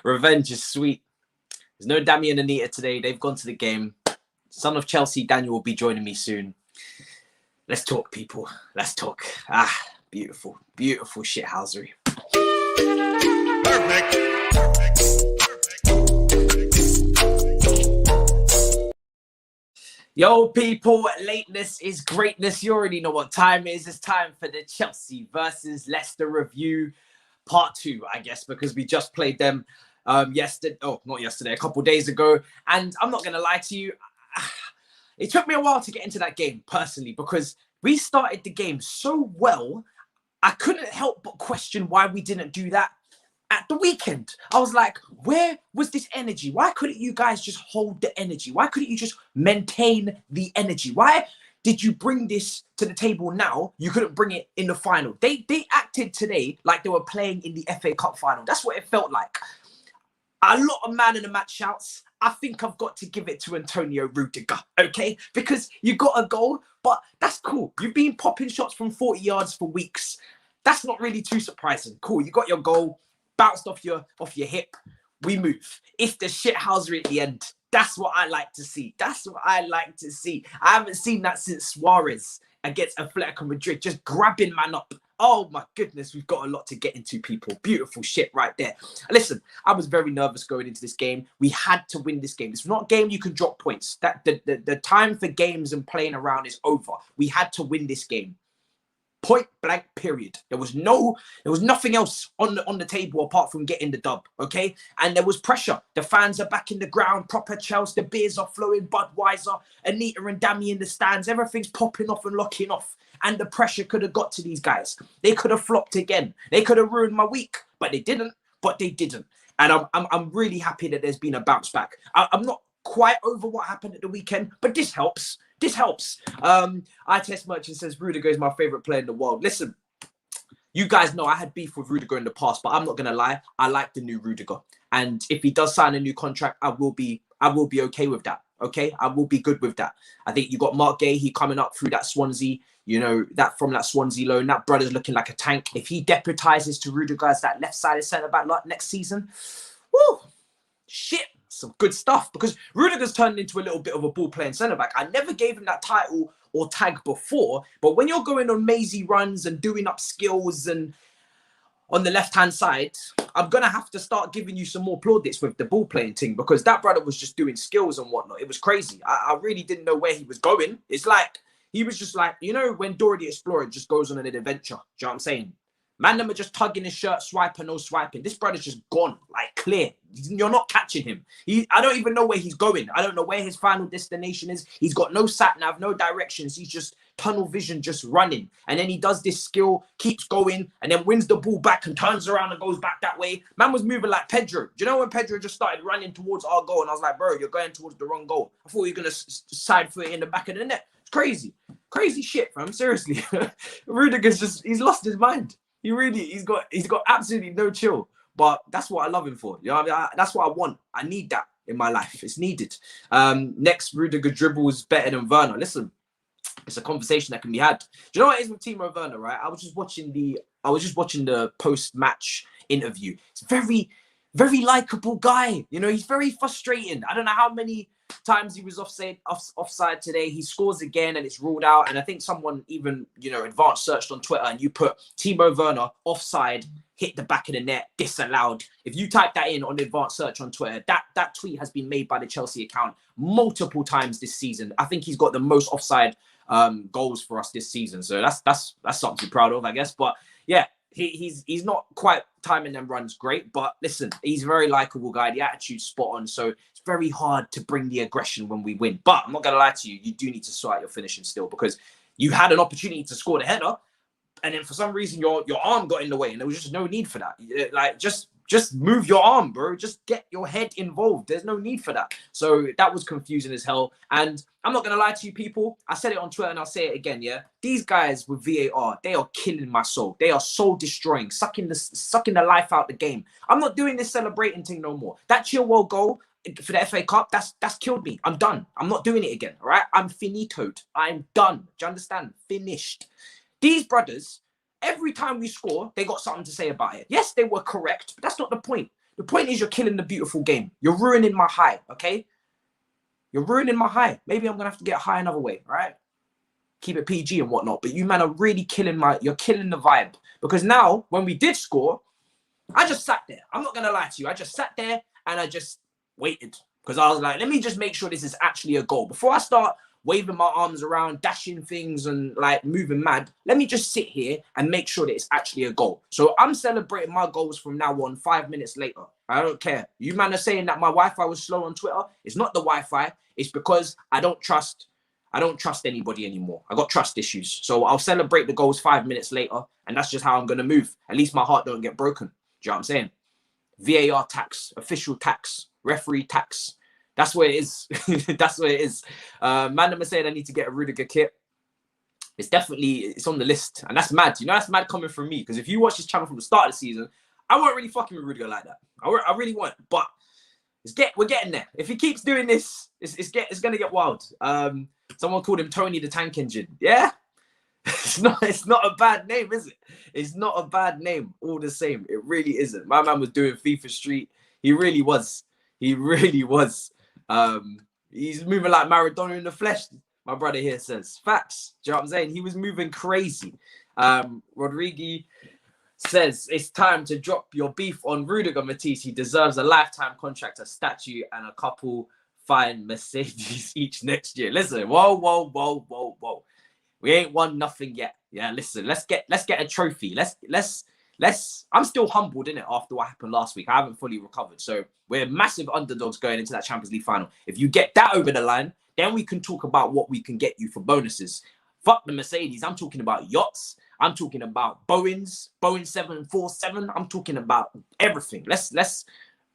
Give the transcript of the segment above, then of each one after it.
Revenge is sweet. There's no Dammy and Anita today. They've gone to the game. Son of Chelsea, Daniel will be joining me soon. Let's talk, people. Let's talk. Beautiful, beautiful shithousery. Perfect. Yo, people, lateness is greatness. You already know what time it is. It's time for the Chelsea versus Leicester review, part 2, I guess, because we just played them yesterday. Oh, not yesterday, a couple of days ago. And I'm not going to lie to you. It took me a while to get into that game, personally, because we started the game so well. I couldn't help but question why we didn't do that at the weekend. I was like, where was this energy? Why couldn't you guys just hold the energy? Why couldn't you just maintain the energy? Why did you bring this to the table now? You couldn't bring it in the final. They acted today like they were playing in the FA Cup final. That's what it felt like. A lot of man in the match shouts. I think I've got to give it to Antonio Rüdiger, okay? Because you got a goal, but that's cool. You've been popping shots from 40 yards for weeks. That's not really too surprising. Cool, you got your goal, bounced off your hip. We move. It's the shithousery at the end. That's what I like to see. That's what I like to see. I haven't seen that since Suarez against Atletico Madrid, just grabbing man up. Oh my goodness, we've got a lot to get into, people. Beautiful shit right there. Listen, I was very nervous going into this game. We had to win this game. It's not a game you can drop points. That the time for games and playing around is over. We had to win this game. Point blank, period. There was nothing else on the table apart from getting the dub, okay? And there was pressure. The fans are back in the ground. Propa Chels, the beers are flowing. Budweiser, Anita and Dammy in the stands. Everything's popping off and locking off. And the pressure could have got to these guys. They could have flopped again. They could have ruined my week, but they didn't. And I'm really happy that there's been a bounce back. I'm not quite over what happened at the weekend, but this helps. This helps. I Test Merchant says Rüdiger is my favorite player in the world. Listen, you guys know I had beef with Rüdiger in the past, but I'm not gonna lie. I like the new Rüdiger, and if he does sign a new contract, I will be okay with that. Okay, I will be good with that. I think you got Mark Gay. He coming up through that Swansea. You know, that from that Swansea loan, that brother's looking like a tank. If he deputizes to Rudiger as that left-sided centre-back next season, woo, shit, some good stuff. Because Rudiger's turned into a little bit of a ball-playing centre-back. I never gave him that title or tag before, but when you're going on mazy runs and doing up skills and on the left-hand side, I'm going to have to start giving you some more plaudits with the ball-playing thing, because that brother was just doing skills and whatnot. It was crazy. I really didn't know where he was going. It's like, he was just like, you know, when Dora the Explorer just goes on an adventure. Do you know what I'm saying? Man, them are just tugging his shirt, swiping, no swiping. This brother's just gone, like clear. You're not catching him. I don't even know where he's going. I don't know where his final destination is. He's got no sat nav, no directions. He's just tunnel vision, just running. And then he does this skill, keeps going, and then wins the ball back and turns around and goes back that way. Man was moving like Pedro. Do you know when Pedro just started running towards our goal? And I was like, bro, you're going towards the wrong goal. I thought you were going to side foot in the back of the net. Crazy shit, fam. Seriously. Rudiger's he's lost his mind. He's got absolutely no chill. But that's what I love him for. You know what I mean? That's what I want. I need that in my life. It's needed. Next, Rudiger dribbles better than Werner. Listen, it's a conversation that can be had. Do you know what it is with Timo Werner, right? I was just watching the post-match interview. It's very, very likable guy. You know, he's very frustrating. I don't know how many times he was offside today. He scores again and it's ruled out. And I think someone even, you know, advanced searched on Twitter and you put Timo Werner offside, hit the back of the net, disallowed. If you type that in on the advanced search on Twitter, that tweet has been made by the Chelsea account multiple times this season. I think he's got the most offside goals for us this season. So that's something to be proud of, I guess. But yeah, he's not quite timing them runs great, but listen, he's a very likable guy. The attitude's spot on, so it's very hard to bring the aggression when we win. But I'm not gonna lie to you, you do need to sort out your finishing still, because you had an opportunity to score the header, and then for some reason your arm got in the way, and there was just no need for that. Like just move your arm, bro. Just get your head involved. There's no need for that. So that was confusing as hell. And I'm not going to lie to you people. I said it on Twitter and I'll say it again, yeah? These guys with VAR, they are killing my soul. They are soul destroying, sucking the life out the game. I'm not doing this celebrating thing no more. That Chilwell goal for the FA Cup, that's killed me. I'm done. I'm not doing it again, all right? I'm finitoed. I'm done. Do you understand? Finished. These brothers, every time we score, they got something to say about it. Yes, they were correct, but that's not the point. The point is you're killing the beautiful game. You're ruining my high, okay? You're ruining my high. Maybe I'm going to have to get high another way, right? Keep it PG and whatnot. But you, man, are really you're killing the vibe. Because now, when we did score, I just sat there. I'm not going to lie to you. I just sat there and I just waited. Because I was like, let me just make sure this is actually a goal. Before I start waving my arms around, dashing things and like moving mad, let me just sit here and make sure that it's actually a goal. So I'm celebrating my goals from now on 5 minutes later. I don't care. You man are saying that my Wi-Fi was slow on Twitter. It's not the Wi-Fi. It's because I don't trust anybody anymore. I got trust issues. So I'll celebrate the goals 5 minutes later. And that's just how I'm going to move. At least my heart don't get broken. Do you know what I'm saying? VAR tax, official tax, referee tax. That's where it is. That's where it is. Man, saying I need to get a Rudiger kit. It's on the list. And that's mad. You know, that's mad coming from me. Because if you watch this channel from the start of the season, I weren't really fucking with Rudiger like that. I really weren't. But we're getting there. If he keeps doing this, it's going to get wild. Someone called him Tony the Tank Engine. Yeah? It's not a bad name, is it? It's not a bad name all the same. It really isn't. My man was doing FIFA Street. He really was. He really was. He's moving like Maradona in the flesh, my brother here says. Facts. Do you know what I'm saying? He was moving crazy. Rodriguez says, it's time to drop your beef on Rüdiger, Matisse. He deserves a lifetime contract, a statue, and a couple fine Mercedes each next year. Listen, whoa. We ain't won nothing yet. Yeah, listen, let's get a trophy. I'm still humbled, innit, after what happened last week. I haven't fully recovered. So we're massive underdogs going into that Champions League final. If you get that over the line, then we can talk about what we can get you for bonuses. Fuck the Mercedes. I'm talking about yachts. I'm talking about Boeings, Boeing 747. I'm talking about everything. Let's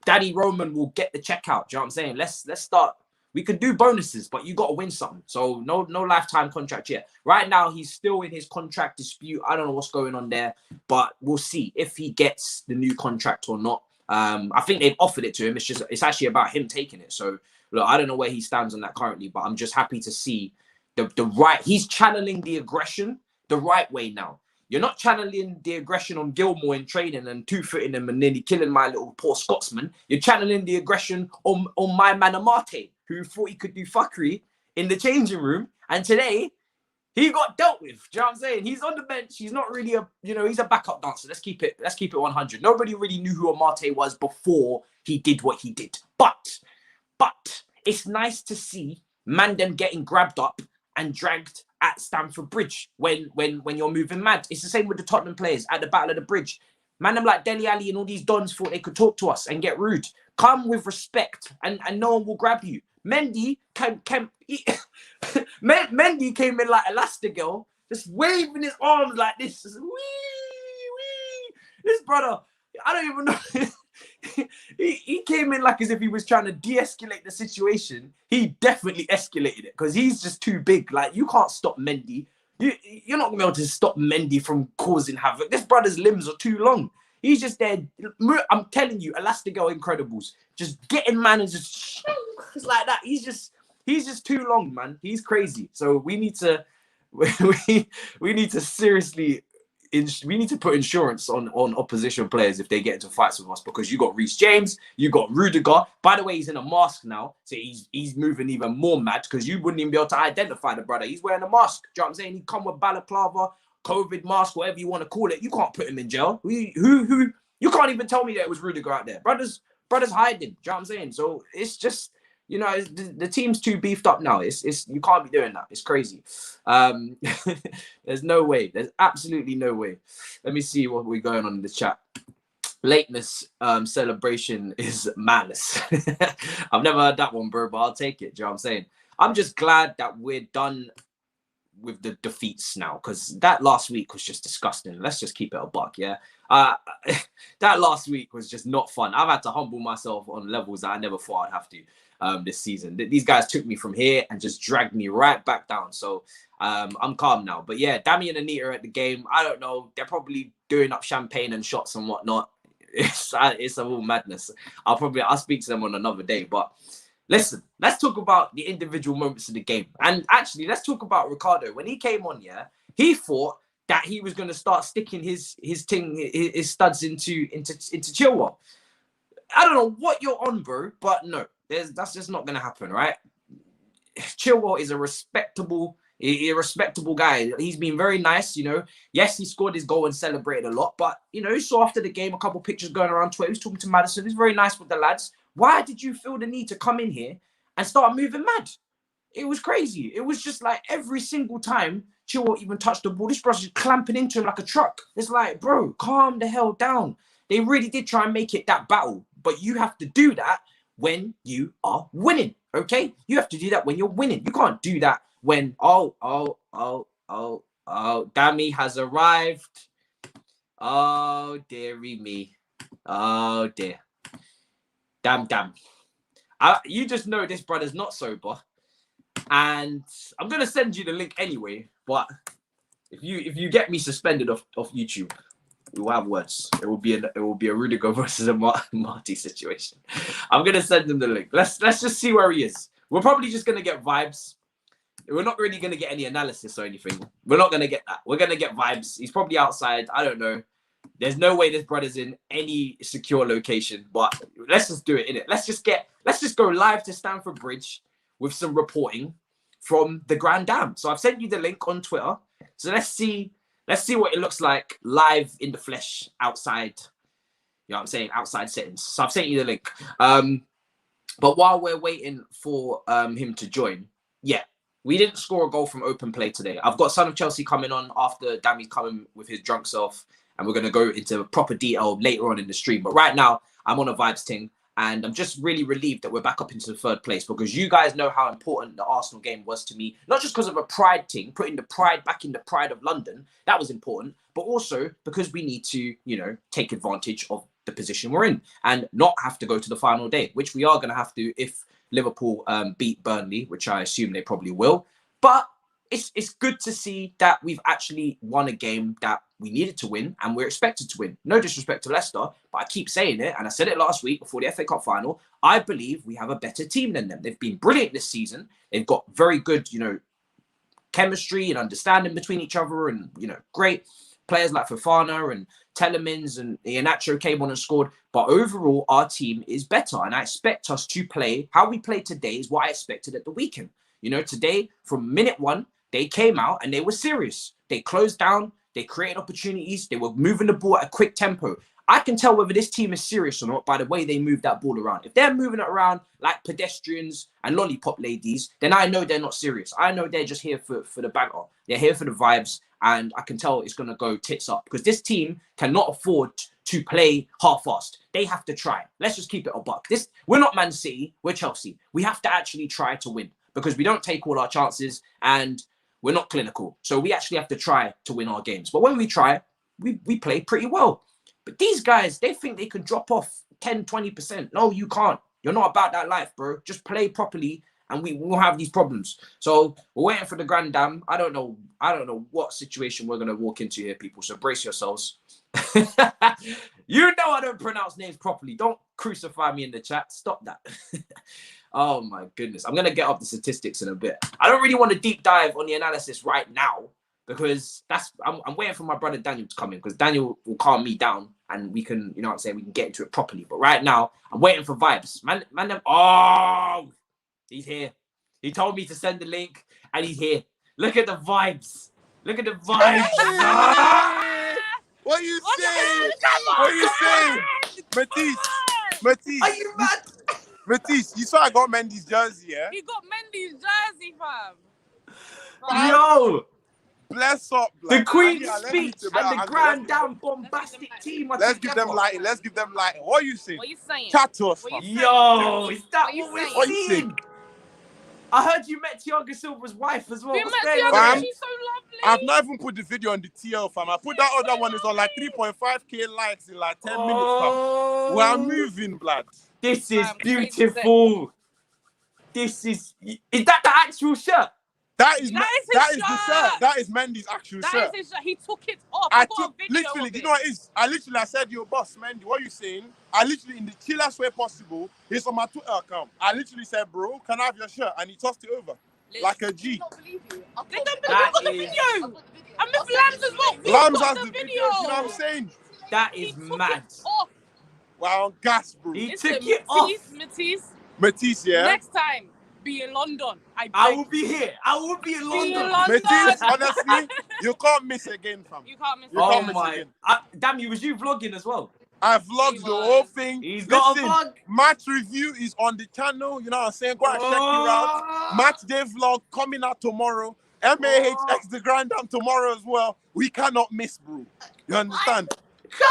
Daddy Roman will get the check out. Do you know what I'm saying? Let's start. We can do bonuses, but you got to win something. So no lifetime contract yet. Right now, he's still in his contract dispute. I don't know what's going on there, but we'll see if he gets the new contract or not. I think they've offered it to him. It's actually about him taking it. So look, I don't know where he stands on that currently, but I'm just happy to see the right. He's channeling the aggression the right way now. You're not channeling the aggression on Gilmore in training and two-footing him and nearly killing my little poor Scotsman. You're channeling the aggression on my man Amate, who thought he could do fuckery in the changing room. And today, he got dealt with. Do you know what I'm saying? He's on the bench. He's not really he's a backup dancer. Let's keep it 100. Nobody really knew who Amate was before he did what he did. But it's nice to see Mandem getting grabbed up and dragged at Stamford Bridge when you're moving mad. It's the same with the Tottenham players at the Battle of the Bridge. Man, them like Dele Alli and all these dons thought they could talk to us and get rude. Come with respect and no one will grab you. Mendy Mendy came in like Elastigirl, just waving his arms like this. Just, wee. This brother, I don't even know. he came in like as if he was trying to de-escalate the situation. He definitely escalated it because he's just too big. Like, you can't stop Mendy. You're not going to be able to stop Mendy from causing havoc. This brother's limbs are too long. He's just there. I'm telling you, Elastigirl Incredibles. Just getting man and just like that. He's just too long, man. He's crazy. So we need to seriously, we need to put insurance on opposition players if they get into fights with us, because you got Reece James, you got Rudiger. By the way, he's in a mask now, so he's moving even more mad because you wouldn't even be able to identify the brother. He's wearing a mask. Do you know what I'm saying? He come with balaclava, COVID mask, whatever you want to call it. You can't put him in jail. Who? You can't even tell me that it was Rudiger out there. Brothers hiding. Do you know what I'm saying? So it's just, the team's too beefed up now. It's you can't be doing that. It's crazy. There's no way. There's absolutely no way. Let me see what we're going on in the chat. Lateness celebration is madness. I've never heard that one, bro, but I'll take it. Do you know what I'm saying? I'm just glad that we're done with the defeats now, because that last week was just disgusting. Let's just keep it a buck, yeah? That last week was just not fun. I've had to humble myself on levels that I never thought I'd have to this season. These guys took me from here and just dragged me right back down. So I'm calm now. But yeah, Dammy and Anita at the game, I don't know. They're probably doing up champagne and shots and whatnot. It's all madness. I'll speak to them on another day. But listen, let's talk about the individual moments of the game. And actually, let's talk about Ricardo. When he came on, yeah, he thought that he was going to start sticking his studs into Chilwell. I don't know what you're on, bro, but no, that's just not going to happen, right? Chilwell is a respectable guy. He's been very nice, you know. Yes, he scored his goal and celebrated a lot, but, you know, you saw after the game a couple of pictures going around Twitter. He was talking to Maddison. He's very nice with the lads. Why did you feel the need to come in here and start moving mad? It was crazy. It was just like every single time Chilwell even touched the ball, this bro's just clamping into him like a truck. It's like, bro, calm the hell down. They really did try and make it that battle, but you have to do that when you are winning, okay? You have to do that when you're winning. You can't do that when, Dammy has arrived. Oh, dearie me. Oh, dear. Damn. You just know this brother's not sober. And I'm going to send you the link anyway. But if you get me suspended off YouTube, we'll have words. It will be a Rüdiger versus a Marty situation. I'm going to send him the link. Let's just see where he is. We're probably just going to get vibes. We're not really going to get any analysis or anything. We're not going to get that. We're going to get vibes. He's probably outside. I don't know. There's no way this brother's in any secure location, but let's just do it, innit? Let's just go live to Stamford Bridge with some reporting from the Grand Dam. So I've sent you the link on Twitter. So let's see what it looks like live in the flesh outside. You know what I'm saying? Outside settings. So I've sent you the link. But while we're waiting for him to join, yeah, we didn't score a goal from open play today. I've got SonOfChelsea coming on after Dammy's coming with his drunk self. And we're going to go into proper detail later on in the stream. But right now, I'm on a vibes thing. And I'm just really relieved that we're back up into the third place, because you guys know how important the Arsenal game was to me. Not just because of a pride thing, putting the pride back in the pride of London. That was important. But also because we need to, you know, take advantage of the position we're in and not have to go to the final day, which we are going to have to if Liverpool beat Burnley, which I assume they probably will. But it's good to see that we've actually won a game that we needed to win and we're expected to win. No disrespect to Leicester, but I keep saying it, and I said it last week before the FA Cup final. I believe we have a better team than them. They've been brilliant this season. They've got very good, you know, chemistry and understanding between each other, and, you know, great players like Fofana and Telemans, and Iheanacho came on and scored. But overall, our team is better, and I expect us to play how we played today is what I expected at the weekend. You know, today, from minute one, they came out and they were serious. They closed down. They created opportunities. They were moving the ball at a quick tempo. I can tell whether this team is serious or not by the way they move that ball around. If they're moving it around like pedestrians and lollipop ladies, then I know they're not serious. I know they're just here for the banter. They're here for the vibes, and I can tell it's going to go tits up, because this team cannot afford to play half-assed. They have to try. Let's just keep it a buck. We're not Man City. We're Chelsea. We have to actually try to win, because we don't take all our chances and we're not clinical. So we actually have to try to win our games. But when we try, we play pretty well. But these guys, they think they can drop off 10, 20%. No, you can't. You're not about that life, bro. Just play properly and we won't have these problems. So we're waiting for the Grand Dam. I don't know what situation we're going to walk into here, people. So brace yourselves. You know I don't pronounce names properly. Don't crucify me in the chat. Stop that. Oh my goodness. I'm going to get up the statistics in a bit. I don't really want to deep dive on the analysis right now, because I'm waiting for my brother Daniel to come in, because Daniel will calm me down and we can, you know what I'm saying, we can get into it properly. But right now, I'm waiting for vibes. Oh, he's here. He told me to send the link and he's here. Look at the vibes. Look at the vibes. What are you saying? What are you saying? Matisse. Are you mad? Matisse, you saw I got Mendy's jersey, yeah? He got Mendy's jersey, fam. Yo! Bless up, the Queen's speech and the Grand Dam bombastic team. Let's give them lighting. What are you saying? What are you saying? Chat to us. Yo, is that what we're What you seeing? saying? I heard you met Thiago Silva's wife as well. We What's met going Thiago, on? she's so lovely. I've not even put the video on the TL, fam. I put that other one, it's on like 3.5k likes in like 10 minutes, fam. We are moving, blood. This is beautiful. This is that the actual shirt? That is the shirt. That is Mendy's actual shirt. That is his shirt. He took it off. I got a video literally, of you it. know what it is? I said, yo, boss, Mendy, what are you saying? I literally, in the chillest way possible, it's on my Twitter account. I literally said, bro, can I have your shirt? And he tossed it over. like a G. They don't believe you. We've That got the is- video. And with Lambs as well. We've Lambs got has the the video. video. You know what I'm saying? That He is took mad. it off. We're on gas, bro. He Listen, took it off. Matisse, Matisse, yeah. next time, be in London. I I beg will be here. I will be in Be in London. London. Matisse, honestly, you can't miss again, fam. you can't miss You Oh can't miss my! again. Damn, you was you vlogging as well? I vlogged the whole thing. He's got Listen, a vlog. match review is on the channel. You know what I'm saying? Go and check it out. Match day vlog coming out tomorrow. MAHX the grind down tomorrow as well. We cannot miss, bro. You understand? Come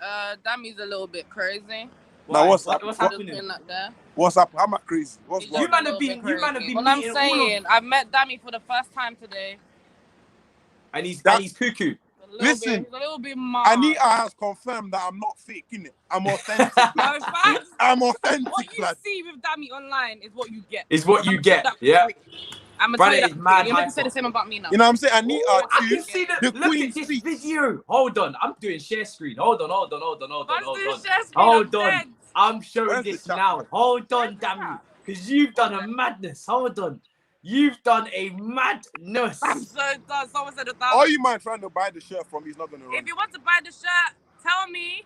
on. Dammy's a little bit crazy. Now what's up? What's Just happening? putting that there. What's up? I'm not crazy. What's He's going just on? a little bit you man have crazy. been Well, I'm meeting all saying, I've met Dammy for the first time today. And he's That- cuckoo. Listen, He's a little bit mad. Anita has confirmed that I'm not fake, innit? I'm authentic. No, blood. facts. I'm What authentic, you blood. see with Dammy online is what you get. Is what you get. Yeah. I'm Brother, gonna tell you it's that. mad You're meant to hyper. say the same about me now. You know what I'm saying? Anita, Oh, I too. can see The look Queen at this speaks. video. Hold on. I'm doing share screen. Hold on. Man's doing share screen, Hold I'm on. dead. I'm showing Where's the this chat? now. Hold on, Where's the damn you. chat? Because you've done a madness. Hold on. You've done a madness. I'm so done. Someone said 1,000. All you man trying to buy the shirt from, he's not going to run. If you want to buy the shirt, tell me,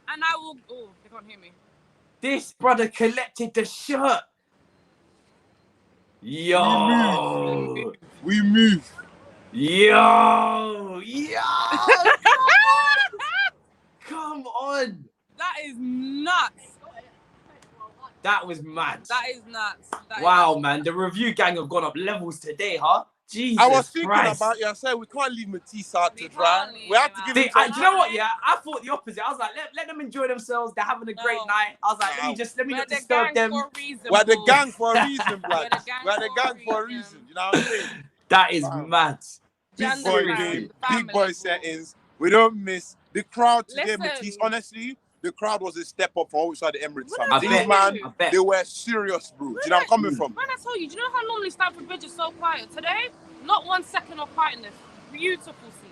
and I will. Oh, they can't hear me. This brother collected the shirt. Yo. We move. Yo. Come on. That is nuts. That was mad. That is nuts. That is Wow, nuts. man. The review gang have gone up levels today, huh? Jesus I was thinking Christ. about you. I said we can't leave Matisse out to We dry. can't leave We have him to out. give See, him some. do you know what? Yeah, I thought the opposite. I was like, let them enjoy themselves. They're having a great No. night. I was like, let me We're not the disturb gang them. for a reason. We're the bro. gang for a reason, blood. We're the gang We're the for a gang for a reason. reason. You know what I'm saying? That is Wow. mad. Big Gender boy fam, game, family, big boy bro. settings. We don't miss the crowd today. Listen. Matisse, honestly, the crowd was a step up for what we saw at the Emirates. What Fam. I I These bet. man, I bet. they were serious, bro. Do you know where I'm coming from? When I told you, do you know how normally Stamford Bridge is so quiet? Today, not 1 second of quietness. Beautiful scene.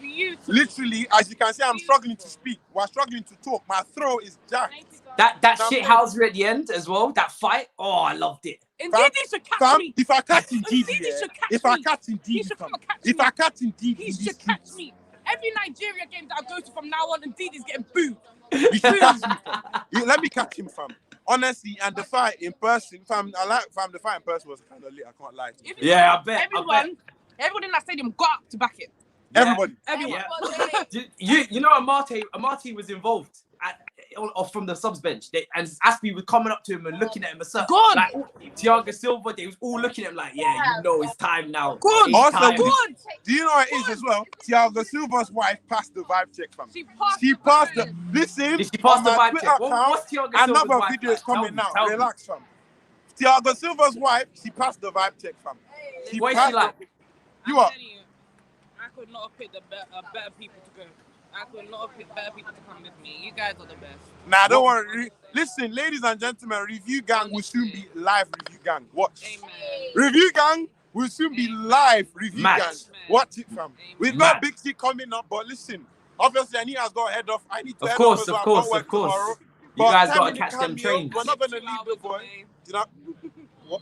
Beautiful. Literally, as you can see, I'm struggling to speak. We're struggling to talk. My throat is jacked. That Now, shithousery at the end as well. That fight. Oh, I loved it. Indeed, he should catch Fam, me. if I catch him, Indeed, Didi, he should catch if I me. catch him, He Didi, should fam. come catch If me. I catch him, Didi, He in these should catch streets, me. Every Nigeria game that I go to from now on, Indeed is getting booed. he catches me, fam. Let me catch him, fam. Honestly, and the fight in person, fam, the fight in person was kind of lit. I can't lie to you. If you Yeah, want, I bet. everyone in that stadium got up to back it. Yeah. Everybody. Everyone. Yeah. You know, Amate was involved from the subs bench. And Aspie was coming up to him and looking at him. Good. Like Thiago Silva, they was all looking at him like, yeah, you know, it's time now. Good. It's Also, time. Good. Do you know what it is as well? Thiago Silva's wife passed the vibe check, fam. She passed the. Listen, Did she pass on the my vibe Twitter check? account, What's Thiago Silva's another wife video like? is coming Tell now. me. Relax, fam. Thiago Silva's wife, she passed the vibe check, fam. What is passed she like? You are. I could not have picked better people to go. I could not have picked better people to come with me. You guys are the best. Nah, don't worry. Listen, ladies and gentlemen, Review Gang will soon be live. Review Gang, watch. Amen. Review Gang will soon be live. Review Mad. Gang, watch it, fam. We've Mad. got Big C coming up, but listen, obviously, Anita has got head off. I need to Of head course, off as of well. I've course, got work of course. tomorrow. You But guys time gotta in the catch them cameo, trains. We're not going to 2 leave the hours boy. away. Do you know? What?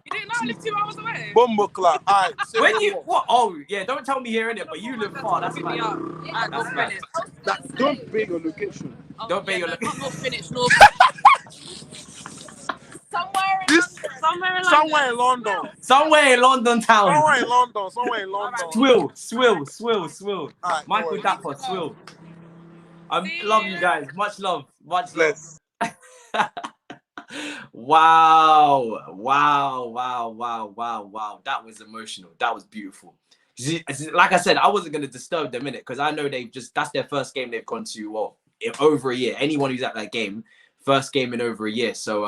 You didn't know I live 2 hours away? Bumbo clap. All right. say When no you more. what? Oh yeah, don't tell me here in it, but you live far. That's Pick me fine. up. Alright, That's go mad. finish. Don't pay your location. Oh, Don't pay your no, location. not finish. No. Somewhere in Somewhere in London. Somewhere in London town. Somewhere in London. Somewhere in London. Swill. Alright, Michael no worries. Dapper, Swill. I See love you. you guys. Much love. Bless. Wow. That was emotional. That was beautiful. Like I said, I wasn't going to disturb them in it because I know that's their first game they've gone to in over a year. Anyone who's at that game, first game in over a year. So,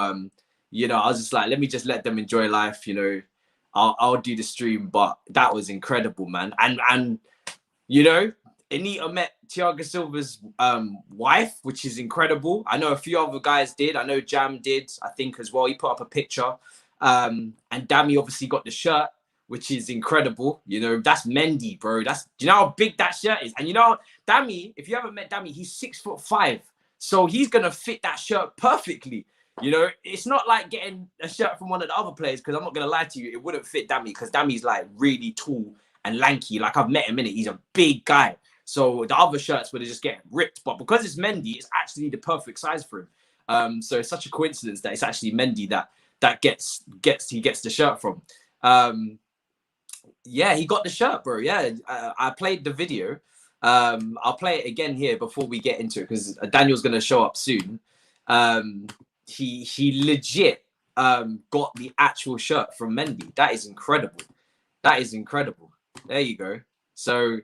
you know, I was just like, let me just let them enjoy life. You know, I'll do the stream, but that was incredible, man. And you know, Anita met Thiago Silva's wife, which is incredible. I know a few other guys did. I know Jam did, I think, as well. He put up a picture. And Dammy obviously got the shirt, which is incredible. You know, that's Mendy, bro. Do you know how big that shirt is? And you know, Dammy, if you haven't met Dammy, he's 6'5". So he's gonna fit that shirt perfectly. You know, it's not like getting a shirt from one of the other players, because I'm not going to lie to you, it wouldn't fit Dammy, because Dammy's like really tall and lanky. Like, I've met him in it. He's a big guy. So the other shirts would have just get ripped. But because it's Mendy, it's actually the perfect size for him. So it's such a coincidence that it's actually Mendy that gets the shirt from. Yeah, he got the shirt, bro. Yeah, I played the video. I'll play it again here before we get into it, because Daniel's going to show up soon. He legit got the actual shirt from Mendy. That is incredible. That is incredible. There you go. So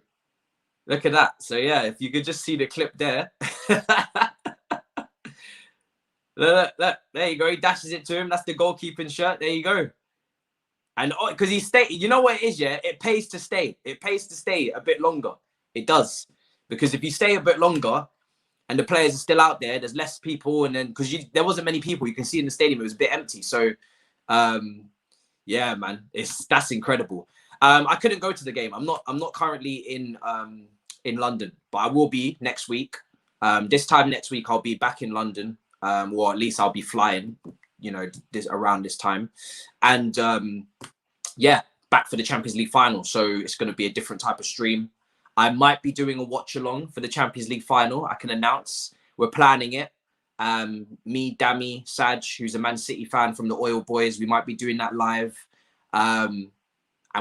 look at that. So yeah, if you could just see the clip there. Look, there you go. He dashes it to him. That's the goalkeeping shirt. There you go. And because he stayed, you know what it is, yeah? It pays to stay. It pays to stay a bit longer. It does. Because if you stay a bit longer and the players are still out there, there's less people. And then, because there wasn't many people, you can see in the stadium, it was a bit empty. So, yeah, man, that's incredible. I couldn't go to the game. I'm not currently in London, but I will be next week. This time next week, I'll be back in London. Or at least I'll be flying, you know, around this time. And yeah, back for the Champions League final. So it's going to be a different type of stream. I might be doing a watch along for the Champions League final. I can announce we're planning it. Me, Dammy, Saj, who's a Man City fan from the Oil Boys, we might be doing that live. And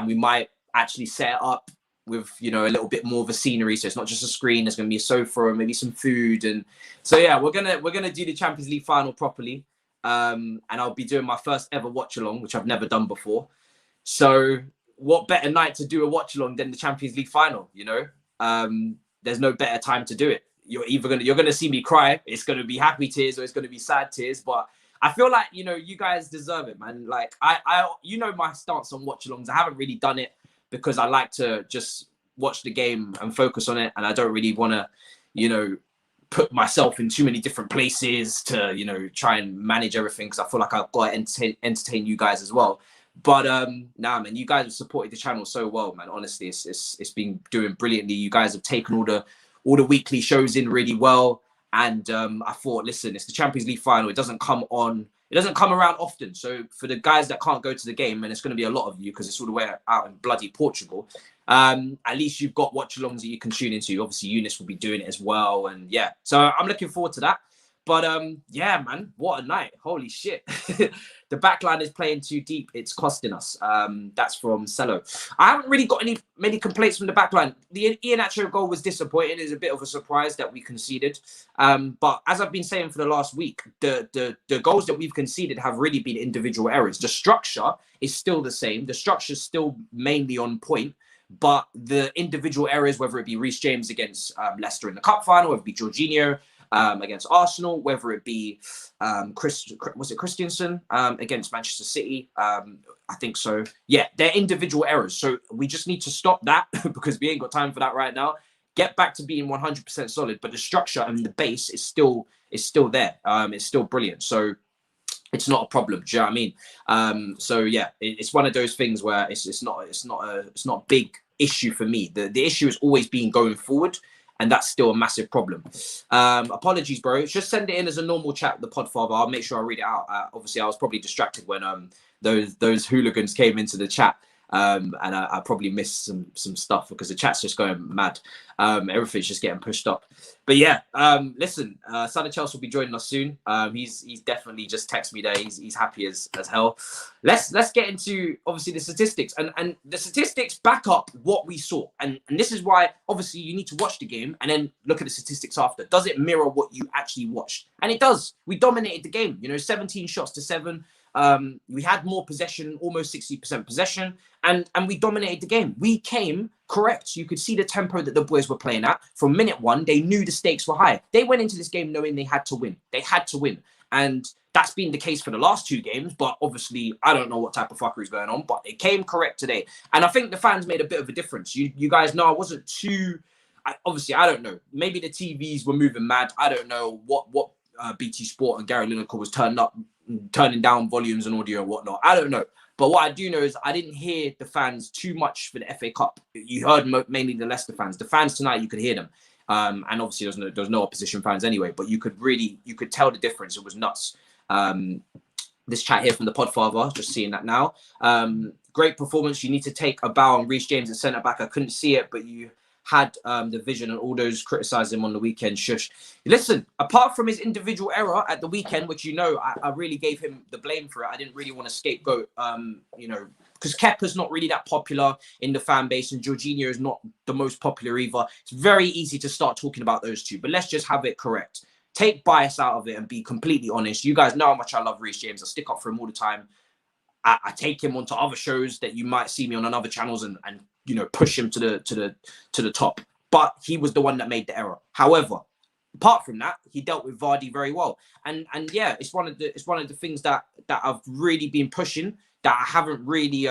we might actually set it up with, you know, a little bit more of a scenery. So it's not just a screen. There's going to be a sofa and maybe some food. And so, yeah, we're gonna do the Champions League final properly. And I'll be doing my first ever watch along, which I've never done before. So what better night to do a watch along than the Champions League final? You know, there's no better time to do it. You're gonna see me cry. It's gonna be happy tears or it's gonna be sad tears. But I feel like, you know, you guys deserve it, man. Like I you know my stance on watch alongs. I haven't really done it because I like to just watch the game and focus on it, and I don't really want to, you know, put myself in too many different places to, you know, try and manage everything, because I feel like I've got to entertain you guys as well. But nah, man, you guys have supported the channel so well, man. Honestly, it's been doing brilliantly. You guys have taken all the weekly shows in really well, and I thought, listen, it's the Champions League final. It doesn't come around often. So for the guys that can't go to the game, and it's going to be a lot of you because it's all the way out in bloody Portugal, at least you've got watch-alongs that you can tune into. Obviously, Eunice will be doing it as well. And yeah, so I'm looking forward to that. But yeah, man, what a night. Holy shit. The backline is playing too deep. It's costing us. That's from Cello. I haven't really got many complaints from the backline. The Iheanacho goal was disappointing. It's a bit of a surprise that we conceded. But as I've been saying for the last week, the goals that we've conceded have really been individual errors. The structure is still the same. The structure is still mainly on point. But the individual errors, whether it be Reece James against Leicester in the cup final, whether it be Jorginho against Arsenal, whether it be Christensen against Manchester City, I think so. Yeah, they're individual errors. So we just need to stop that because we ain't got time for that right now. Get back to being 100% solid, but the structure and the base is still there. It's still brilliant. So it's not a problem. Do you know what I mean? So yeah, it's one of those things where it's not a big issue for me. The issue has always been going forward, and that's still a massive problem. Apologies, bro. Just send it in as a normal chat with the Podfather. I'll make sure I read it out. Obviously, I was probably distracted when those hooligans came into the chat. And I probably missed some stuff because the chat's just going mad. Everything's just getting pushed up. But yeah, listen, SonOfChelsea will be joining us soon. He's definitely just texted me there. He's happy as hell. Let's get into obviously the statistics, and the statistics back up what we saw. And this is why obviously you need to watch the game and then look at the statistics after. Does it mirror what you actually watched? And it does. We dominated the game. 17 shots to 7. We had more possession, almost 60% possession, and we dominated the game. We came correct. You could see the tempo that the boys were playing at. From minute one, they knew the stakes were high. They went into this game knowing they had to win. They had to win. And that's been the case for the last 2 games. But obviously, I don't know what type of fuckery is going on, but it came correct today. And I think the fans made a bit of a difference. You guys know I wasn't too... obviously, I don't know. Maybe the TVs were moving mad. I don't know what BT Sport and Gary Lineker was turning down volumes and audio and whatnot. I don't know. But what I do know is I didn't hear the fans too much for the FA Cup. You heard mainly the Leicester fans. The fans tonight, you could hear them. And obviously there was no opposition fans anyway, but you could tell the difference. It was nuts. this chat here from the Podfather, just seeing that now. Great performance. You need to take a bow on Reece James at centre-back. I couldn't see it, but you had the vision, and all those criticised him on the weekend. Shush. Listen, apart from his individual error at the weekend, which I really gave him the blame for it. I didn't really want to scapegoat, because Kepa's not really that popular in the fan base, and Jorginho is not the most popular either. It's very easy to start talking about those two, but let's just have it correct. Take bias out of it and be completely honest. You guys know how much I love Reece James. I stick up for him all the time. I take him onto other shows that you might see me on other channels and push him to the top. But he was the one that made the error. However, apart from that, he dealt with Vardy very well. And yeah, it's one of the things that I've really been pushing, that I haven't really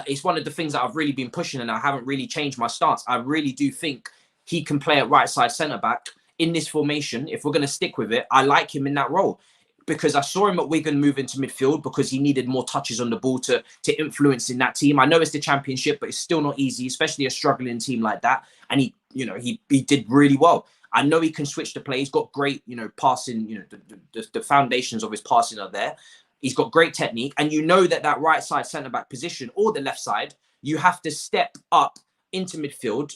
it's one of the things that I've really been pushing, and I haven't really changed my stance. I really do think he can play at right side centre back in this formation. If we're going to stick with it, I like him in that role, because I saw him at Wigan move into midfield because he needed more touches on the ball to influence in that team. I know it's the Championship, but it's still not easy, especially a struggling team like that. And he did really well. I know he can switch the play. He's got great, passing, the foundations of his passing are there. He's got great technique. And that right side centre-back position, or the left side, you have to step up into midfield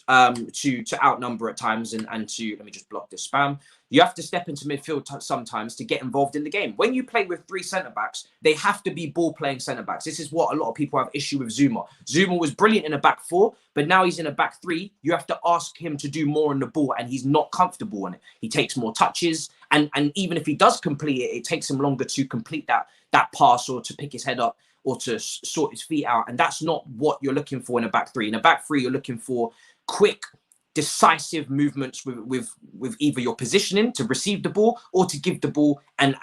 to outnumber at times and to, let me just block this spam. You have to step into midfield sometimes to get involved in the game. When you play with three centre-backs, they have to be ball-playing centre-backs. This is what a lot of people have issue with Zuma. Zuma was brilliant in a back four, but now he's in a back three. You have to ask him to do more on the ball, and he's not comfortable on it. He takes more touches, and even if he does complete it, it takes him longer to complete that pass, or to pick his head up, or to sort his feet out. And that's not what you're looking for in a back three. In a back three, you're looking for quick, decisive movements with either your positioning to receive the ball, or to give the ball and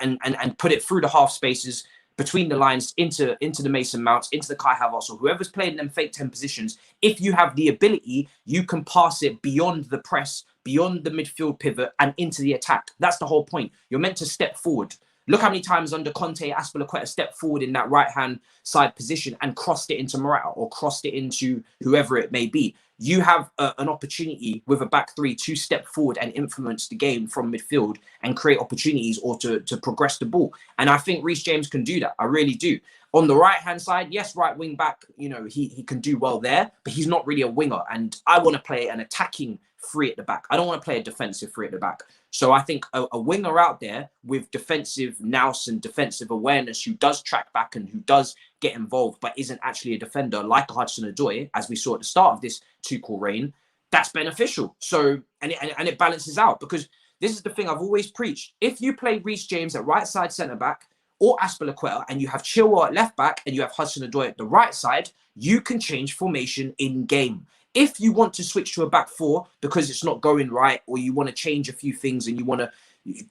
put it through the half spaces between the lines into the Mason Mounts, into the Kai Havertz, or whoever's playing them fake 10 positions. If you have the ability, you can pass it beyond the press, beyond the midfield pivot, and into the attack. That's the whole point. You're meant to step forward. Look how many times under Kante, Azpilicueta stepped forward in that right-hand side position and crossed it into Morata, or crossed it into whoever it may be. You have an opportunity with a back three to step forward and influence the game from midfield and create opportunities, or to progress the ball. And I think Reece James can do that. I really do. On the right-hand side, yes, right wing back, he can do well there, but he's not really a winger. And I want to play an attacking three at the back. I don't want to play a defensive three at the back. So I think a winger out there with defensive nous and defensive awareness, who does track back and who does get involved, but isn't actually a defender, like Hudson-Odoi, as we saw at the start of this Tuchel reign, that's beneficial. So, and it balances out, because this is the thing I've always preached. If you play Reece James at right side centre-back, or Azpilicueta, and you have Chilwell at left-back, and you have Hudson-Odoi at the right side, you can change formation in-game. If you want to switch to a back four because it's not going right, or you want to change a few things and you want to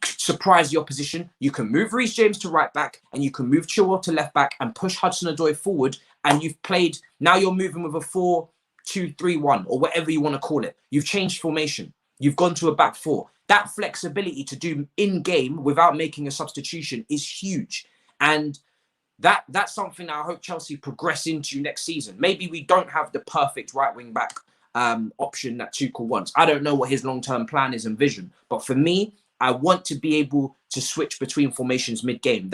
surprise the opposition, you can move Reece James to right back, and you can move Chilwell to left back and push Hudson-Odoi forward. And you've played, now you're moving with a 4-2-3-1, or whatever you want to call it. You've changed formation. You've gone to a back four. That flexibility to do in-game without making a substitution is huge. And that's something that I hope Chelsea progress into next season. Maybe we don't have the perfect right wing back option that Tuchel wants. I don't know what his long-term plan is and vision, but for me, I want to be able to switch between formations mid-game.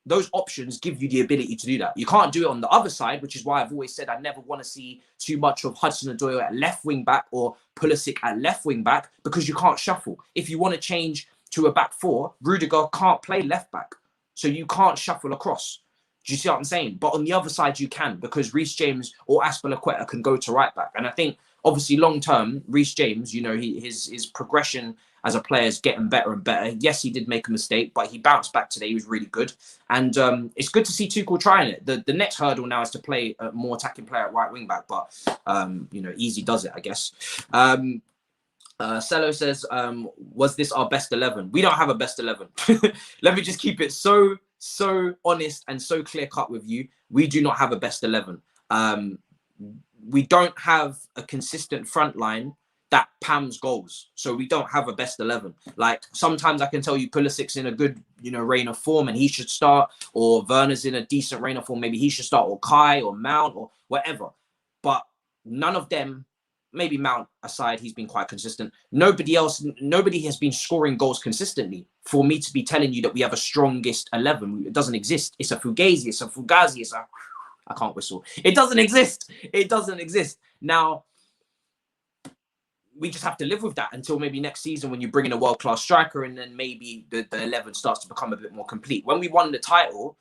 Those options give you the ability to do that. You can't do it on the other side, which is why I've always said I never want to see too much of Hudson-Odoi at left wing back or Pulisic at left wing back, because you can't shuffle. If you want to change to a back four, Rüdiger can't play left back. So you can't shuffle across. Do you see what I'm saying? But on the other side, you can, because Reece James or Azpilicueta can go to right back. And I think, obviously, long term, Reece James, his progression as a player is getting better and better. Yes, he did make a mistake, but he bounced back today. He was really good. And it's good to see Tuchel trying it. The next hurdle now is to play a more attacking player at right wing back. But, easy does it, I guess. Cello says, was this our best 11? We don't have a best 11. Let me just keep it so honest and so clear cut with you. We do not have a best 11. We don't have a consistent front line that pams goals. So we don't have a best 11. Like, sometimes I can tell you Pulisic's in a good, reign of form and he should start, or Werner's in a decent reign of form, maybe he should start, or Kai or Mount or whatever. But none of them, maybe Mount aside, he's been quite consistent. Nobody has been scoring goals consistently for me to be telling you that we have a strongest 11. It doesn't exist. It's a Fugazi, it's a Fugazi, it's a... I can't whistle. It doesn't exist. It doesn't exist. Now, we just have to live with that until maybe next season when you bring in a world-class striker, and then maybe the 11 starts to become a bit more complete. When we won the title,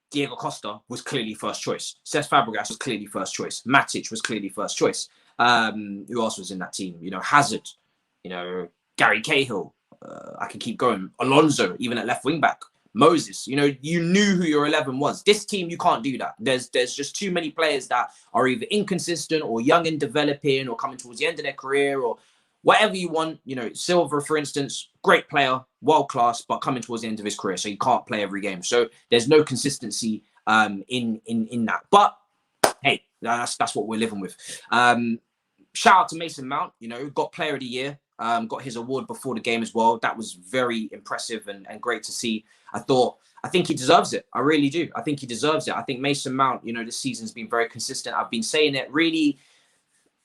Diego Costa was clearly first choice. Cesc Fabregas was clearly first choice. Matic was clearly first choice. Who else was in that team? You know, Hazard, you know, Gary Cahill. I can keep going. Alonso, even at left wing back. Moses, you know, you knew who your 11 was. This team, you can't do that. There's just too many players that are either inconsistent or young and developing or coming towards the end of their career or whatever you want. You know, Silva, for instance, great player, world class, but coming towards the end of his career, so you can't play every game. So there's no consistency in that. But hey, that's what we're living with. Shout out to Mason Mount. You know, got Player of the Year. Got his award before the game as well. That was very impressive and great to see. I think he deserves it. I really do. I think he deserves it. I think Mason Mount, you know, this season's been very consistent. I've been saying it really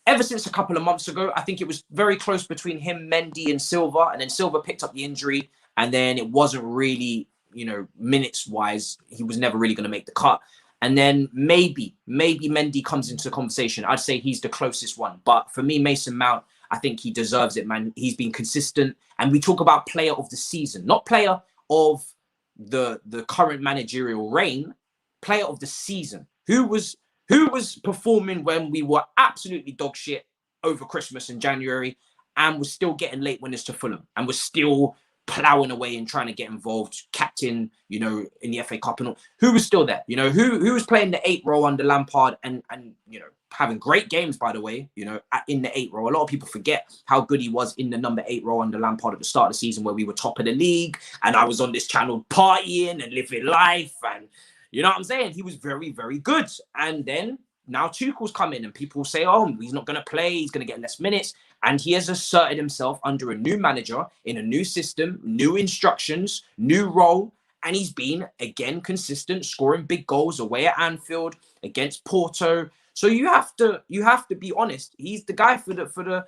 ever since a couple of months ago. I think it was very close between him, Mendy and Silva, and then Silva picked up the injury, and then it wasn't really, you know, minutes wise, he was never really going to make the cut. And then maybe Mendy comes into the conversation. I'd say he's the closest one. But for me, Mason Mount, I think he deserves it, man. He's been consistent. And we talk about player of the season, not player of the current managerial reign, player of the season. Who was performing when we were absolutely dog shit over Christmas and January and was still getting late winners to Fulham and was still ploughing away and trying to get involved, captain, you know, in the FA Cup and all. Who was still there? You know, who was playing the 8 role under Lampard and you know, having great games, by the way, you know, in the 8 role. A lot of people forget how good he was in the number 8 role under Lampard at the start of the season where we were top of the league and I was on this channel partying and living life and, you know what I'm saying? He was very, very good. And then now Tuchel's come in and people say, oh, he's not going to play. He's going to get less minutes. And he has asserted himself under a new manager in a new system, new instructions, new role. And he's been, again, consistent, scoring big goals away at Anfield against Porto. So you have to be honest. He's the guy for the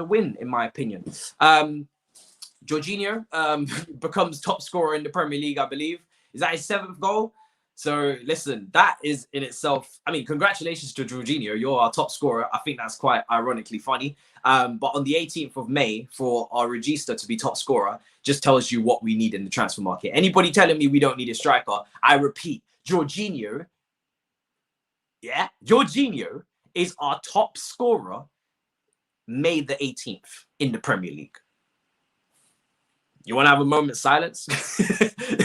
win, in my opinion. Jorginho becomes top scorer in the Premier League, I believe. Is that his 7th goal? So listen, that is in itself. I mean, congratulations to Jorginho. You're our top scorer. I think that's quite ironically funny. But on the 18th of May, for our Regista to be top scorer, just tells you what we need in the transfer market. Anybody telling me we don't need a striker, I repeat, Jorginho is our top scorer May the 18th in the Premier League. You want to have a moment's silence?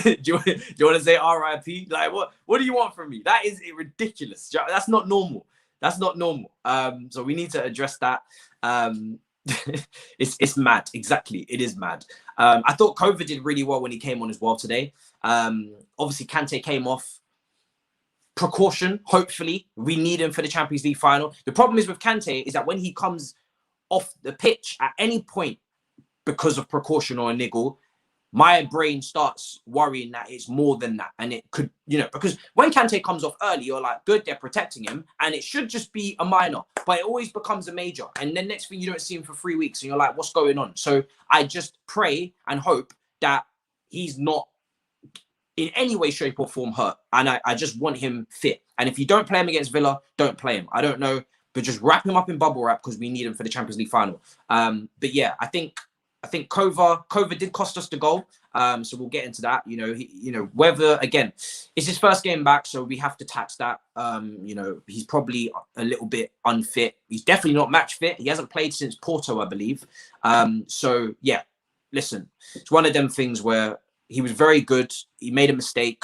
do you want to say RIP? Like, what do you want from me? That is ridiculous. That's not normal. That's not normal. So we need to address that. It's mad. Exactly. It is mad. I thought Kova did really well when he came on as well today. Obviously, Kante came off. Precaution, hopefully. We need him for the Champions League final. The problem is with Kante is that when he comes off the pitch at any point, because of precaution or a niggle, my brain starts worrying that it's more than that. And it could, you know, because when Kante comes off early, you're like, good, they're protecting him. And it should just be a minor, but it always becomes a major. And then next thing you don't see him for 3 weeks and you're like, what's going on? So I just pray and hope that he's not in any way, shape or form hurt. And I just want him fit. And if you don't play him against Villa, don't play him. I don't know, but just wrap him up in bubble wrap because we need him for the Champions League final. But yeah, I think Kova did cost us the goal. So we'll get into that. You know, whether, again, it's his first game back, so we have to tax that. You know, he's probably a little bit unfit. He's definitely not match fit. He hasn't played since Porto, I believe. So yeah, listen, it's one of them things where he was very good. He made a mistake.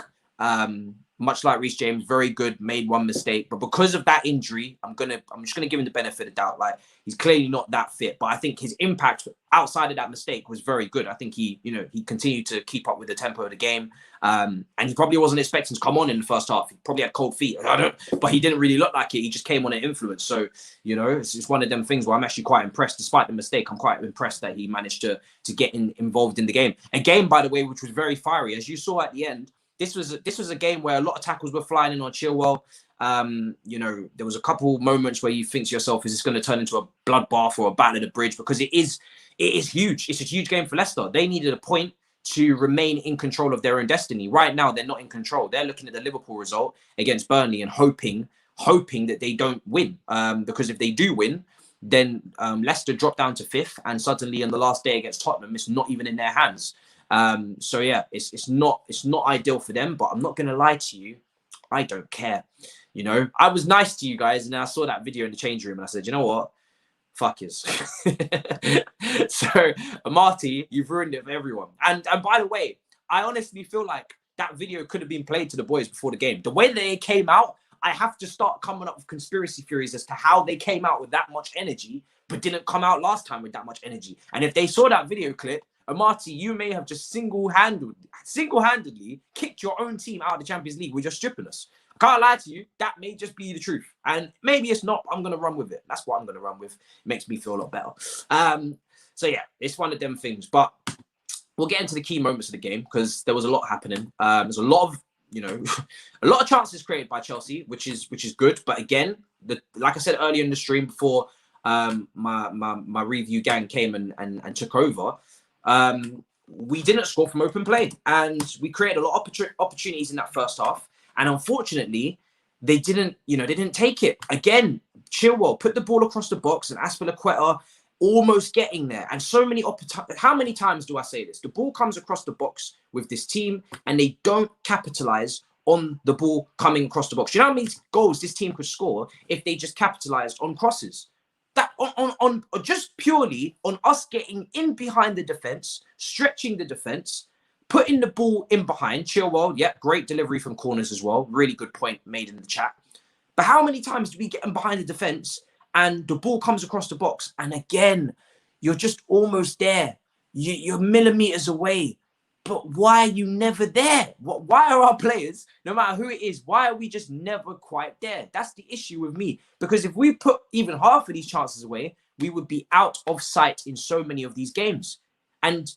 Much like Reece James, very good, made one mistake. But because of that injury, I'm just gonna give him the benefit of the doubt. Like, he's clearly not that fit. But I think his impact outside of that mistake was very good. I think he continued to keep up with the tempo of the game. And he probably wasn't expecting to come on in the first half. He probably had cold feet. But he didn't really look like it. He just came on at influence. So, you know, it's one of them things where I'm actually quite impressed. Despite the mistake, I'm quite impressed that he managed to get involved in the game. A game, by the way, which was very fiery. As you saw at the end, this was a game where a lot of tackles were flying in on Chilwell. You know, there was a couple moments where you think to yourself, is this going to turn into a bloodbath or a battle of the bridge? Because it is huge. It's a huge game for Leicester. They needed a point to remain in control of their own destiny. Right now, they're not in control. They're looking at the Liverpool result against Burnley and hoping that they don't win. Because if they do win, then Leicester drop down to 5th, and suddenly on the last day against Tottenham, it's not even in their hands. So yeah, it's not ideal for them. But I'm not going to lie to you, I don't care. You know, I was nice to you guys, and then I saw that video in the change room, and I said, you know what? Fuck yous. So, Marty, you've ruined it for everyone. And by the way, I honestly feel like that video could have been played to the boys before the game. The way they came out, I have to start coming up with conspiracy theories as to how they came out with that much energy, but didn't come out last time with that much energy. And if they saw that video clip, Marty, you may have just single-handedly kicked your own team out of the Champions League with just stripping us. I can't lie to you, that may just be the truth. And maybe it's not, I'm going to run with it. That's what I'm going to run with. It makes me feel a lot better. So yeah, it's one of them things. But we'll get into the key moments of the game because there was a lot happening. There's a lot of, you know, a lot of chances created by Chelsea, which is good. But again, like I said earlier in the stream before my review gang came and took over, we didn't score from open play. And we created a lot of opportunities in that first half. And unfortunately, they didn't take it. Again, Chilwell put the ball across the box and Azpilicueta almost getting there. And so many how many times do I say this? The ball comes across the box with this team and they don't capitalize on the ball coming across the box. You know how many goals this team could score if they just capitalized on crosses? That on just purely on us getting in behind the defense, stretching the defense, putting the ball in behind. Chilwell, yeah, great delivery from corners as well. Really good point made in the chat. But how many times do we get in behind the defense and the ball comes across the box? And again, you're just almost there. You're millimeters away. But why are you never there? Why are our players, no matter who it is, why are we just never quite there? That's the issue with me. Because if we put even half of these chances away, we would be out of sight in so many of these games. And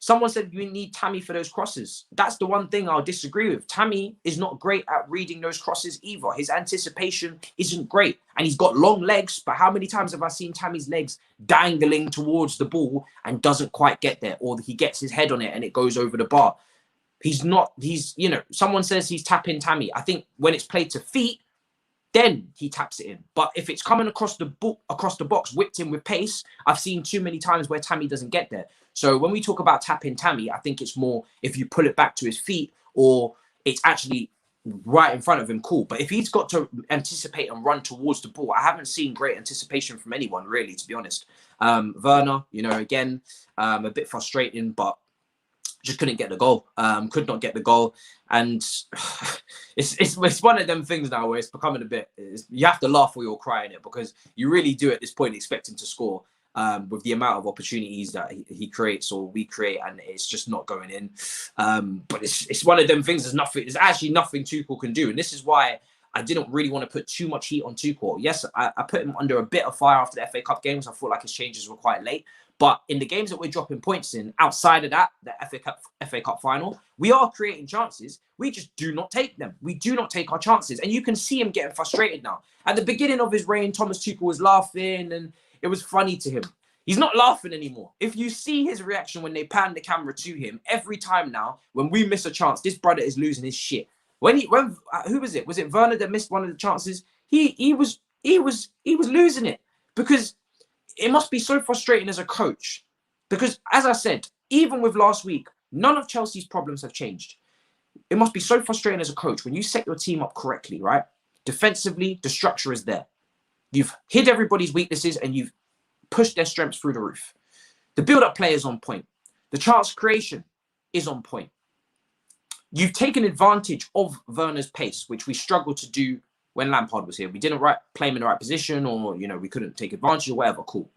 someone said you need Tammy for those crosses. That's the one thing I'll disagree with. Tammy is not great at reading those crosses either. His anticipation isn't great. And he's got long legs, but how many times have I seen Tammy's legs dangling towards the ball and doesn't quite get there? Or he gets his head on it and it goes over the bar. Someone says he's tapping Tammy. I think when it's played to feet, then he taps it in. But if it's coming across the box, whipped in with pace, I've seen too many times where Tammy doesn't get there. So when we talk about tapping Tammy, I think it's more if you pull it back to his feet or it's actually right in front of him, cool. But if he's got to anticipate and run towards the ball, I haven't seen great anticipation from anyone, really, to be honest. Werner, again, a bit frustrating, but just couldn't get the goal. Could not get the goal. And it's one of them things now where it's becoming you have to laugh or you'll cry in it because you really do at this point expect him to score. With the amount of opportunities that he creates or we create, and it's just not going in. But it's one of them things. There's actually nothing Tuchel can do, and this is why I didn't really want to put too much heat on Tuchel. Yes, I put him under a bit of fire after the FA Cup games. I feel like his changes were quite late. But in the games that we're dropping points in, outside of that, the FA Cup final, we are creating chances. We just do not take them. We do not take our chances, and you can see him getting frustrated now. At the beginning of his reign, Thomas Tuchel was laughing and it was funny to him. He's not laughing anymore. If you see his reaction when they pan the camera to him, every time now, when we miss a chance, this brother is losing his shit. Who was it? Was it Werner that missed one of the chances? He was losing it because it must be so frustrating as a coach. Because as I said, even with last week, none of Chelsea's problems have changed. It must be so frustrating as a coach when you set your team up correctly, right? Defensively, the structure is there. You've hid everybody's weaknesses and you've pushed their strengths through the roof. The build-up play is on point. The chance creation is on point. You've taken advantage of Werner's pace, which we struggled to do when Lampard was here. We didn't play him in the right position or, we couldn't take advantage or whatever. Cool.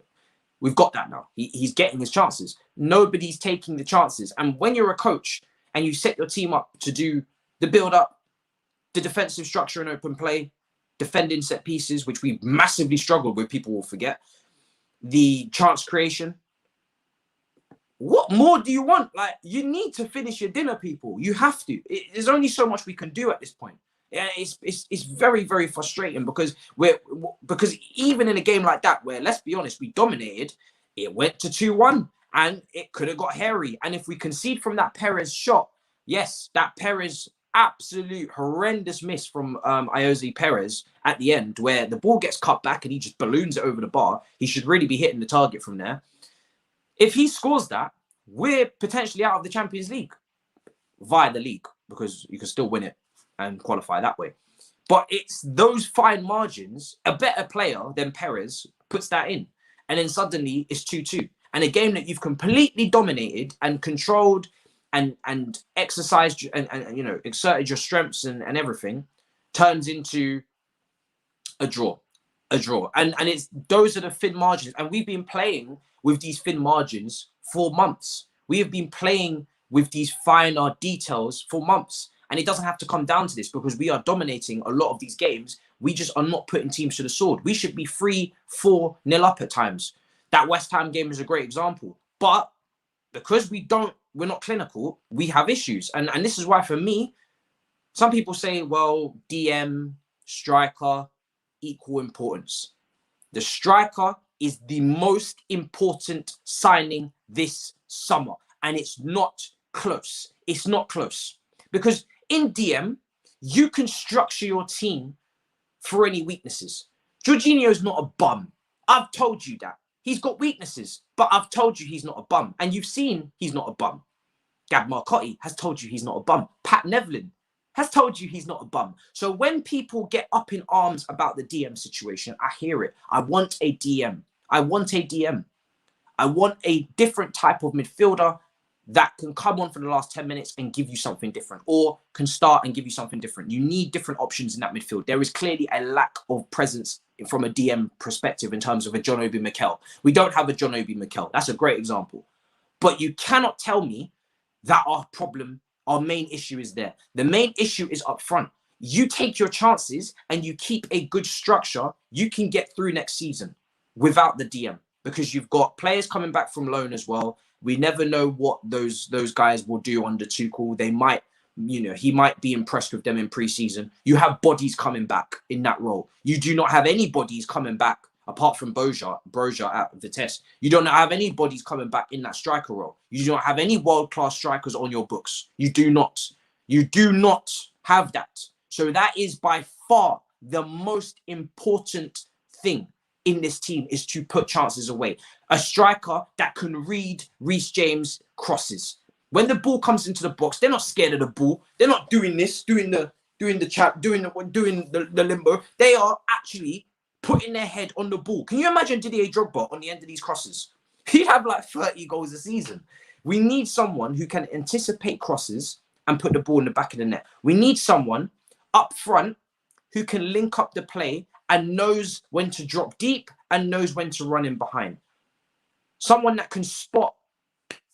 We've got that now. He's getting his chances. Nobody's taking the chances. And when you're a coach and you set your team up to do the build-up, the defensive structure and open play, defending set pieces, which we massively struggled with, people will forget, the chance creation. What more do you want? Like, you need to finish your dinner, people. You have to. There's only so much we can do at this point. Yeah, it's very, very frustrating because even in a game like that where, let's be honest, we dominated, it went to 2-1 and it could have got hairy. And if we concede from that Perez shot, yes, that Perez absolute horrendous miss from Ioze Perez at the end where the ball gets cut back and he just balloons it over the bar. He should really be hitting the target from there. If he scores that, we're potentially out of the Champions League via the league because you can still win it and qualify that way. But it's those fine margins. A better player than Perez puts that in. And then suddenly it's 2-2. And a game that you've completely dominated and controlled and exercised and exerted your strengths and everything turns into a draw. And it's those are the thin margins. And we've been playing with these thin margins for months. We have been playing with these finer details for months. And it doesn't have to come down to this because we are dominating a lot of these games. We just are not putting teams to the sword. We should be 3-4-0 up at times. That West Ham game is a great example. But because we're not clinical, we have issues. And this is why, for me, some people say, well, DM, striker, equal importance. The striker is the most important signing this summer. And it's not close. It's not close. Because in DM, you can structure your team for any weaknesses. Jorginho is not a bum. I've told you that. He's got weaknesses, but I've told you he's not a bum. And you've seen he's not a bum. Gab Marcotti has told you he's not a bum. Pat Nevlin has told you he's not a bum. So when people get up in arms about the DM situation, I hear it. I want a DM. I want a DM. I want a different type of midfielder that can come on for the last 10 minutes and give you something different, or can start and give you something different. You need different options in that midfield. There is clearly a lack of presence from a DM perspective in terms of a John Obi Mikel. We don't have a John Obi Mikel. That's a great example. But you cannot tell me that our main issue is there. The main issue is up front. You take your chances and you keep a good structure, you can get through next season without the DM because you've got players coming back from loan as well. We never know what those guys will do under Tuchel. They might, he might be impressed with them in pre-season. You have bodies coming back in that role. You do not have any bodies coming back apart from Broja at Vitesse. You don't have any bodies coming back in that striker role. You do not have any world-class strikers on your books. You do not. You do not have that. So that is by far the most important thing in this team, is to put chances away. A striker that can read Reece James crosses. When the ball comes into the box, they're not scared of the ball. They're not doing this, doing the limbo. They are actually putting their head on the ball. Can you imagine Didier Drogba on the end of these crosses? He'd have like 30 goals a season. We need someone who can anticipate crosses and put the ball in the back of the net. We need someone up front who can link up the play and knows when to drop deep and knows when to run in behind. Someone that can spot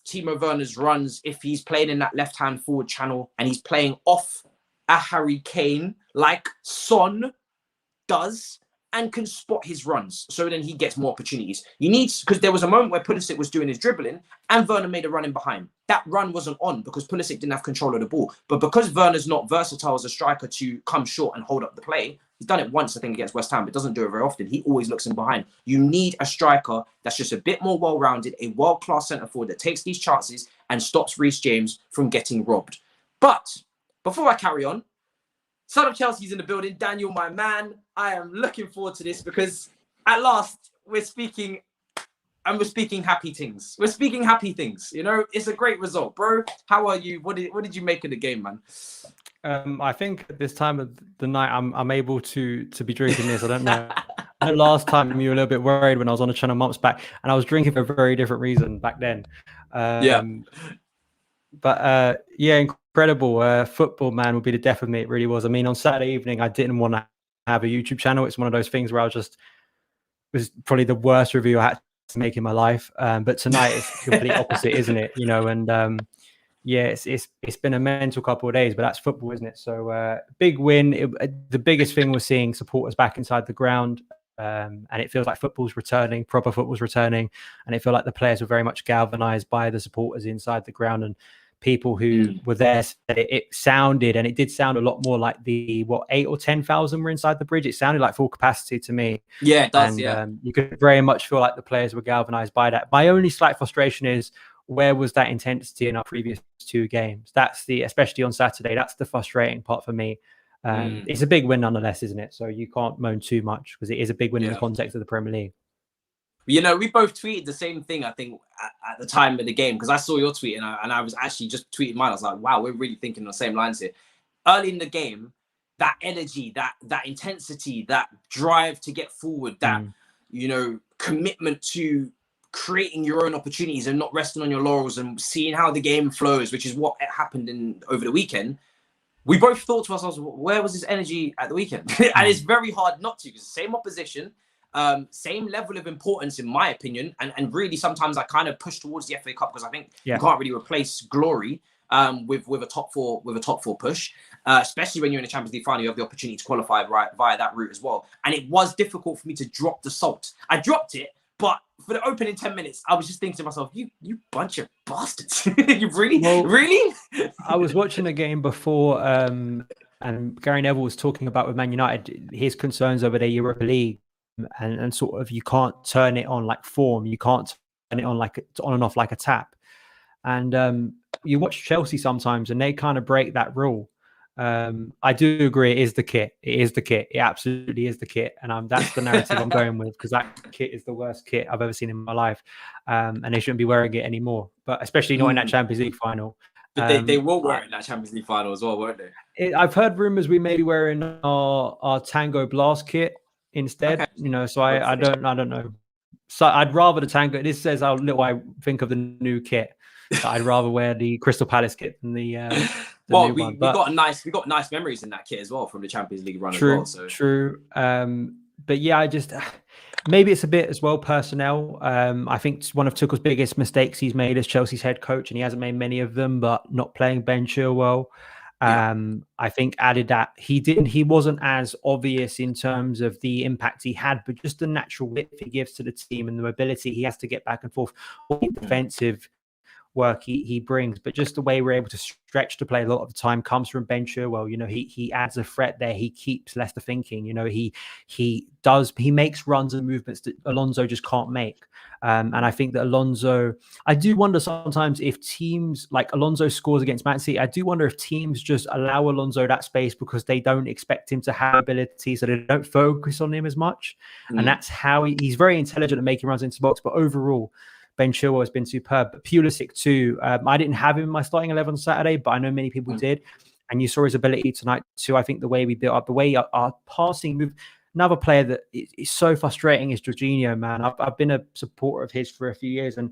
Timo Werner's runs if he's playing in that left-hand forward channel and he's playing off a Harry Kane like Son does, and can spot his runs. So then he gets more opportunities. You need, because there was a moment where Pulisic was doing his dribbling and Werner made a run in behind. That run wasn't on because Pulisic didn't have control of the ball. But because Werner's not versatile as a striker to come short and hold up the play, he's done it once, I think, against West Ham, but doesn't do it very often. He always looks in behind. You need a striker that's just a bit more well-rounded, a world-class centre-forward that takes these chances and stops Reece James from getting robbed. But before I carry on, Son of Chelsea's in the building. Daniel, my man, I am looking forward to this because at last we're speaking happy things. We're speaking happy things. It's a great result, bro. How are you? What did you make of the game, man? I think at this time of the night, I'm able to be drinking this. I don't know. The last time you were a little bit worried when I was on the channel months back, and I was drinking for a very different reason back then. But incredible. Football, man, would be the death of me. It really was. I mean, on Saturday evening, I didn't want to have a YouTube channel. It's one of those things where it was probably the worst review I had to make in my life. But tonight it's the complete opposite, isn't it? It's been a mental couple of days, but that's football, isn't it? So big win. The biggest thing was seeing supporters back inside the ground. And it feels like football's returning, proper football's returning. And it feels like the players were very much galvanized by the supporters inside the ground. And people who were there said it sounded, and it did sound a lot more like the 8 or 10,000 were inside the bridge. It sounded like full capacity to me. Yeah, it does. And you could very much feel like the players were galvanized by that. My only slight frustration is, where was that intensity in our previous 2 games? That's especially on Saturday, that's the frustrating part for me. It's a big win nonetheless, isn't it? So you can't moan too much, because it is a big win in the context of the Premier League. You know, we both tweeted the same thing, I think, at the time of the game, because I saw your tweet and I was actually just tweeting mine. I was like, wow, we're really thinking the same lines here. Early in the game, that energy, that intensity, that drive to get forward, that, you know, commitment to creating your own opportunities and not resting on your laurels and seeing how the game flows, which is what happened over the weekend. We both thought to ourselves, where was this energy at the weekend? And it's very hard not to, because same opposition, same level of importance, in my opinion, and really sometimes I kind of push towards the FA Cup, because I think you can't really replace glory with a top four push, especially when you're in a Champions League final. You have the opportunity to qualify via that route as well. And it was difficult for me to drop the salt. I dropped it, but for the opening 10 minutes, I was just thinking to myself, you bunch of bastards. You really? I was watching a game before, and Gary Neville was talking about with Man United his concerns over their Europa League. And sort of, you can't turn it on like form. You can't turn it on on and off like a tap. And you watch Chelsea sometimes, and they kind of break that rule. I do agree, it is the kit. It is the kit. It absolutely is the kit. And that's the narrative I'm going with, because that kit is the worst kit I've ever seen in my life. And they shouldn't be wearing it anymore, but especially not in that Champions League final. But they will wear it in that Champions League final as well, won't they? I've heard rumours we may be wearing our Tango Blast kit instead, you know, so I don't know. So I'd rather the Tango. This says how little I think of the new kit. So I'd rather wear the Crystal Palace kit than the well, new we one. got nice memories in that kit as well from the Champions League run as well. So true. But yeah, maybe it's a bit as well personnel. I think one of Tuchel's biggest mistakes he's made as Chelsea's head coach, and he hasn't made many of them, but not playing Ben Chilwell. I think added that he wasn't as obvious in terms of the impact he had, but just the natural width he gives to the team and the mobility he has to get back and forth, all the defensive work he brings, but just the way we're able to stretch to play a lot of the time comes from Ben Chilwell. You know, he adds a threat there. He keeps Leicester thinking. You know, he makes runs and movements that Alonso just can't make. And I think that Alonso, I do wonder sometimes if teams like Alonso scores against Man City, I do wonder if teams just allow Alonso that space because they don't expect him to have ability, so they don't focus on him as much. And that's how he's very intelligent at making runs into the box. But overall, Ben Chilwell has been superb. But Pulisic too, I didn't have him in my starting 11 on Saturday, but I know many people did. And you saw his ability tonight too. I think the way we built up, the way our passing move. Another player that is so frustrating is Jorginho, man. I've been a supporter of his for a few years. And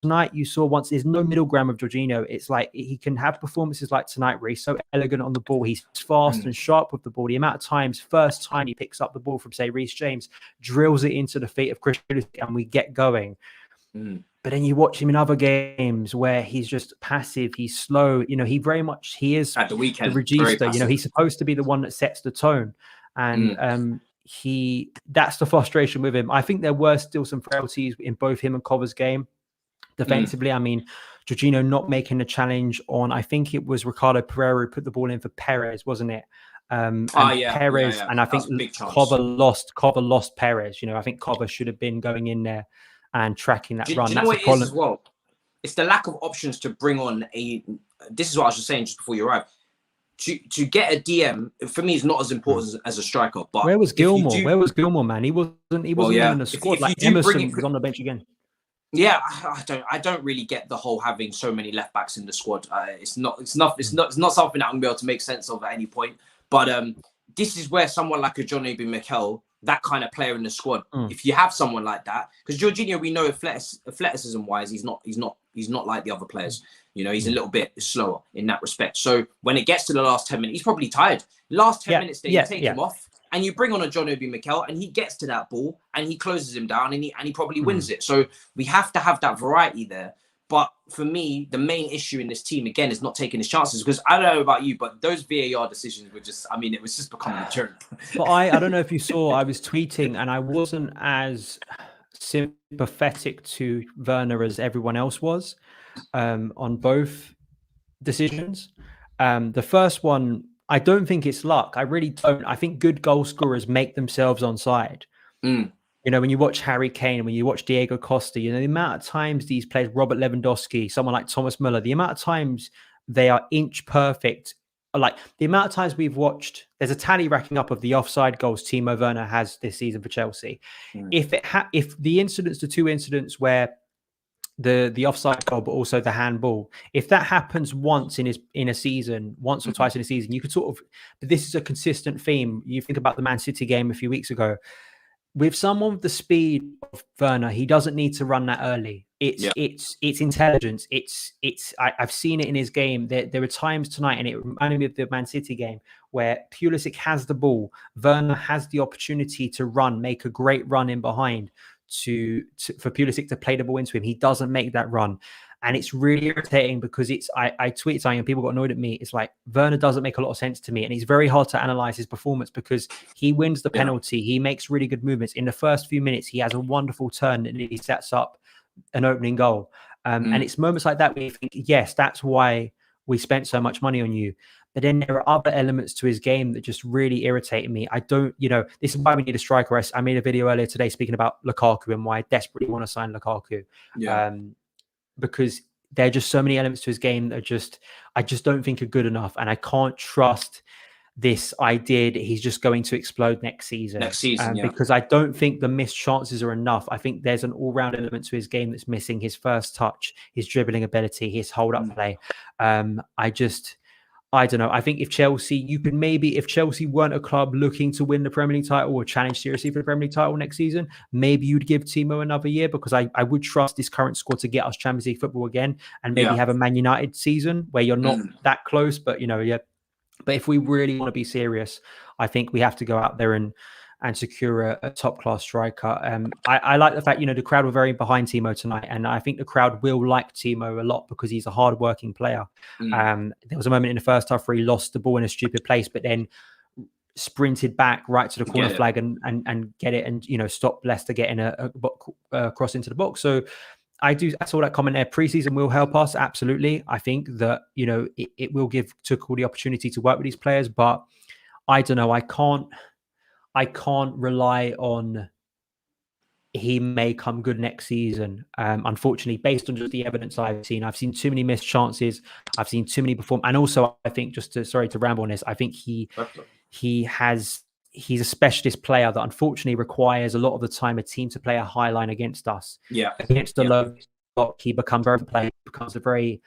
tonight you saw once there's no middle ground with Jorginho. It's like he can have performances like tonight where he's so elegant on the ball. He's fast and sharp with the ball. The amount of times, first time he picks up the ball from, say, Reece James, drills it into the feet of Chris and we get going. But then you watch him in other games where he's just passive, he's slow. You know, he is at the weekend, the regista. You know, he's supposed to be the one that sets the tone. And that's the frustration with him. I think there were still some frailties in both him and Cover's game. Defensively, I mean, Jorginho not making a challenge on, I think it was Ricardo Pereira who put the ball in for Perez, wasn't it? Perez, and I think Cover lost Perez. You know, I think Cover should have been going in there and tracking that run. Do you know what it is as well? It's the lack of options to bring on this is what I was just saying just before you arrived. To get a DM for me is not as important as a striker. But where was Gilmore? Where was Gilmore, man? He wasn't in the squad. Like Emerson was on the bench again. Yeah, I don't really get the whole having so many left backs in the squad. It's not something that I'm gonna be able to make sense of at any point. But this is where someone like a John Obi Mikel, that kind of player in the squad, if you have someone like that, because Jorginho, we know athleticism wise, he's not like the other players. You know, he's a little bit slower in that respect. So when it gets to the last 10 minutes, he's probably tired. Last 10 minutes, you take him off and you bring on a John Obi Mikel and he gets to that ball and he closes him down and he probably wins it. So we have to have that variety there. But for me, the main issue in this team, again, is not taking his chances, because I don't know about you, but those VAR decisions were just, I mean, it was just becoming a joke. But I don't know if you saw, I was tweeting and I wasn't as sympathetic to Werner as everyone else was on both decisions. The first one, I don't think it's luck. I really don't. I think good goal scorers make themselves onside. You know, when you watch Harry Kane, when you watch Diego Costa, you know, the amount of times these players, Robert Lewandowski, someone like Thomas Muller, the amount of times they are inch perfect. Like the amount of times we've watched, there's a tally racking up of the offside goals Timo Werner has this season for Chelsea. If the incidents, the two incidents where the offside goal, but also the handball, if that happens once in a season, once or twice in a season, you could sort of, but this is a consistent theme. You think about the Man City game a few weeks ago. With someone with the speed of Werner, he doesn't need to run that early. It's intelligence. I've seen it in his game. There were times tonight, and it reminded me of the Man City game where Pulisic has the ball. Werner has the opportunity to run, make a great run in behind for Pulisic to play the ball into him. He doesn't make that run. And it's really irritating because I tweeted something and people got annoyed at me. It's like Werner doesn't make a lot of sense to me. And it's very hard to analyze his performance because he wins the penalty. He makes really good movements. In the first few minutes, he has a wonderful turn that he sets up an opening goal. And it's moments like that where you think, yes, that's why we spent so much money on you. But then there are other elements to his game that just really irritate me. I don't, you know, this is why we need a striker. I made a video earlier today speaking about Lukaku and why I desperately want to sign Lukaku. Because there are just so many elements to his game that I just don't think are good enough. And I can't trust this idea that he's just going to explode next season. Because I don't think the missed chances are enough. I think there's an all-round element to his game that's missing: his first touch, his dribbling ability, his hold-up play. I don't know. I think if Chelsea weren't a club looking to win the Premier League title or challenge seriously for the Premier League title next season, maybe you'd give Timo another year, because I would trust this current squad to get us Champions League football again, and maybe have a Man United season where you're not that close, but you know, But if we really want to be serious, I think we have to go out there and secure a top-class striker. I like the fact, you know, the crowd were very behind Timo tonight, and I think the crowd will like Timo a lot because he's a hard-working player. There was a moment in the first half where he lost the ball in a stupid place, but then sprinted back right to the corner flag and get it, and, you know, stop Leicester getting a cross into the box. So I saw that comment there. Preseason will help us, absolutely. I think that, you know, it will give Tuchel the opportunity to work with these players, but I don't know. I can't rely on he may come good next season. Unfortunately, based on just the evidence I've seen too many missed chances. I've seen too many perform. And also, I think, sorry to ramble on this, I think he's a specialist player that unfortunately requires a lot of the time a team to play a high line against us. Against the low block, he becomes a very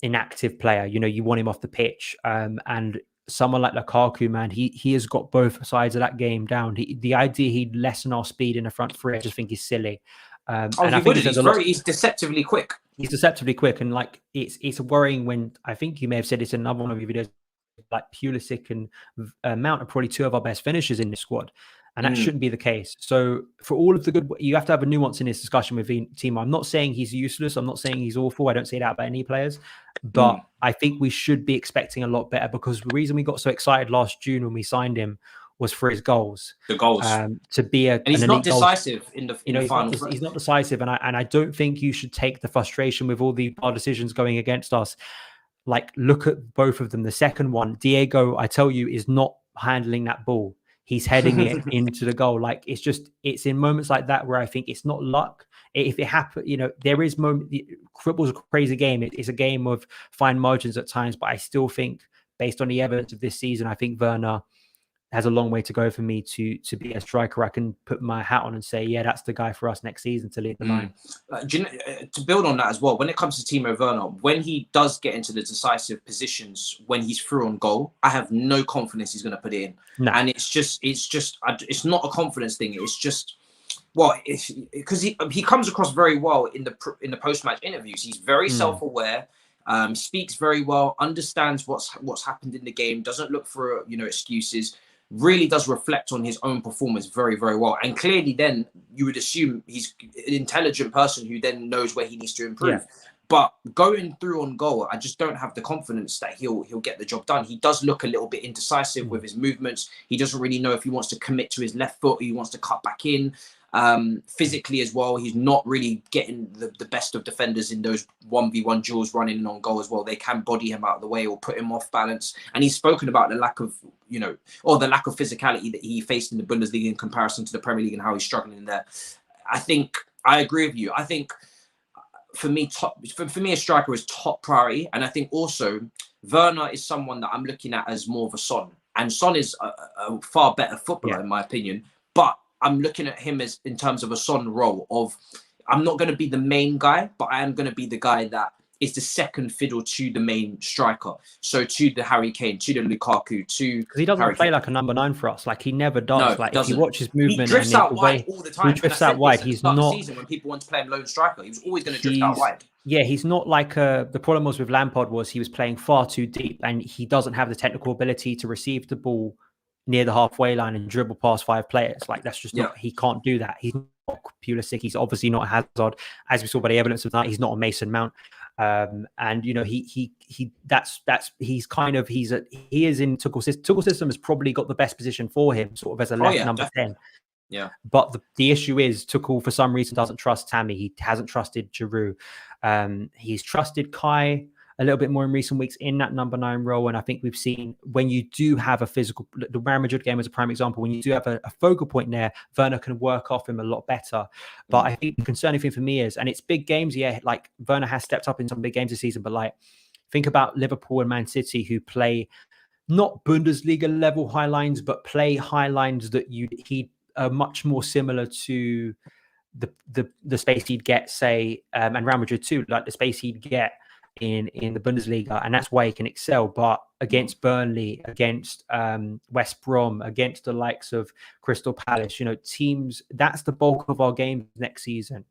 inactive player. You know, you want him off the pitch. And someone like Lukaku, man, he has got both sides of that game down. The idea he'd lessen our speed in the front three, I just think is silly. And I think he's deceptively quick. He's deceptively quick, and like it's worrying when, I think you may have said this in another one of your videos, like Pulisic and Mount are probably two of our best finishers in this squad, and that shouldn't be the case. So for all of the good, you have to have a nuance in this discussion with Timo. I'm not saying he's useless. I'm not saying he's awful. I don't say that about any players, but I think we should be expecting a lot better, because the reason we got so excited last June when we signed him was for his goals. The goals. To be and he's not decisive in the final. He's not decisive, and I don't think you should take the frustration with all the bad decisions going against us. Like, look at both of them. The second one, Diego, I tell you, is not handling that ball. He's heading it into the goal. Like, it's in moments like that where I think it's not luck. If it happens, you know, there is football's a crazy game. It's a game of fine margins at times, but I still think, based on the evidence of this season, I think Werner has a long way to go for me to be a striker I can put my hat on and say, yeah, that's the guy for us next season to lead the line. To build on that as well, when it comes to Timo Werner, when he does get into the decisive positions, when he's through on goal, I have no confidence he's going to put it in. No. And it's not a confidence thing. It's just, well, because he comes across very well in the post-match interviews. He's very self-aware, speaks very well, understands what's happened in the game, doesn't look for, you know, excuses. Really does reflect on his own performance very, very well. And clearly then you would assume he's an intelligent person who then knows where he needs to improve. Yeah. But going through on goal, I just don't have the confidence that he'll get the job done. He does look a little bit indecisive with his movements. He doesn't really know if he wants to commit to his left foot or he wants to cut back in. Physically as well, he's not really getting the best of defenders in those 1v1 duels running in on goal as well. They can body him out of the way or put him off balance. And he's spoken about the lack of, or the lack of physicality that he faced in the Bundesliga in comparison to the Premier League and how he's struggling in there. I think I agree with you. I think for me, a striker is top priority. And I think also Werner is someone that I'm looking at as more of a Son. And Son is a far better footballer, in my opinion. But I'm looking at him as in terms of a Son role of, I'm not going to be the main guy, but I am going to be the guy that is the second fiddle to the main striker. So to the Harry Kane, to the Lukaku, to because he doesn't Harry play Kane. like a number 9 for us. Like he never does. No, like doesn't. if you watch his movement, he drifts and out wide all the time. He drifts out wide. He's not. The season when people want to play him lone striker, he was always going to drift out wide. Yeah, he's not like the problem was with Lampard was he was playing far too deep, and he doesn't have the technical ability to receive the ball near the halfway line and dribble past 5 players. Like that's just not. He can't do that. He's not Pulisic. He's obviously not Hazard, as we saw by the evidence of that. He's not a Mason Mount. And he is in Tuchel's system. Tuchel's system has probably got the best position for him, sort of as a left number 10. Yeah. But the issue is Tuchel for some reason doesn't trust Tammy. He hasn't trusted Giroud. He's trusted Kai a little bit more in recent weeks in that number 9 role. And I think we've seen when you do have a physical, the Real Madrid game is a prime example. When you do have a focal point there, Werner can work off him a lot better. But I think the concerning thing for me is, and it's big games, like Werner has stepped up in some big games this season, but like think about Liverpool and Man City who play not Bundesliga level high lines, but play high lines that he'd much more similar to the space he'd get, say, and Real Madrid too, like the space he'd get in the Bundesliga, and that's why he can excel. But against Burnley, against West Brom, against the likes of Crystal Palace, teams, that's the bulk of our games next season.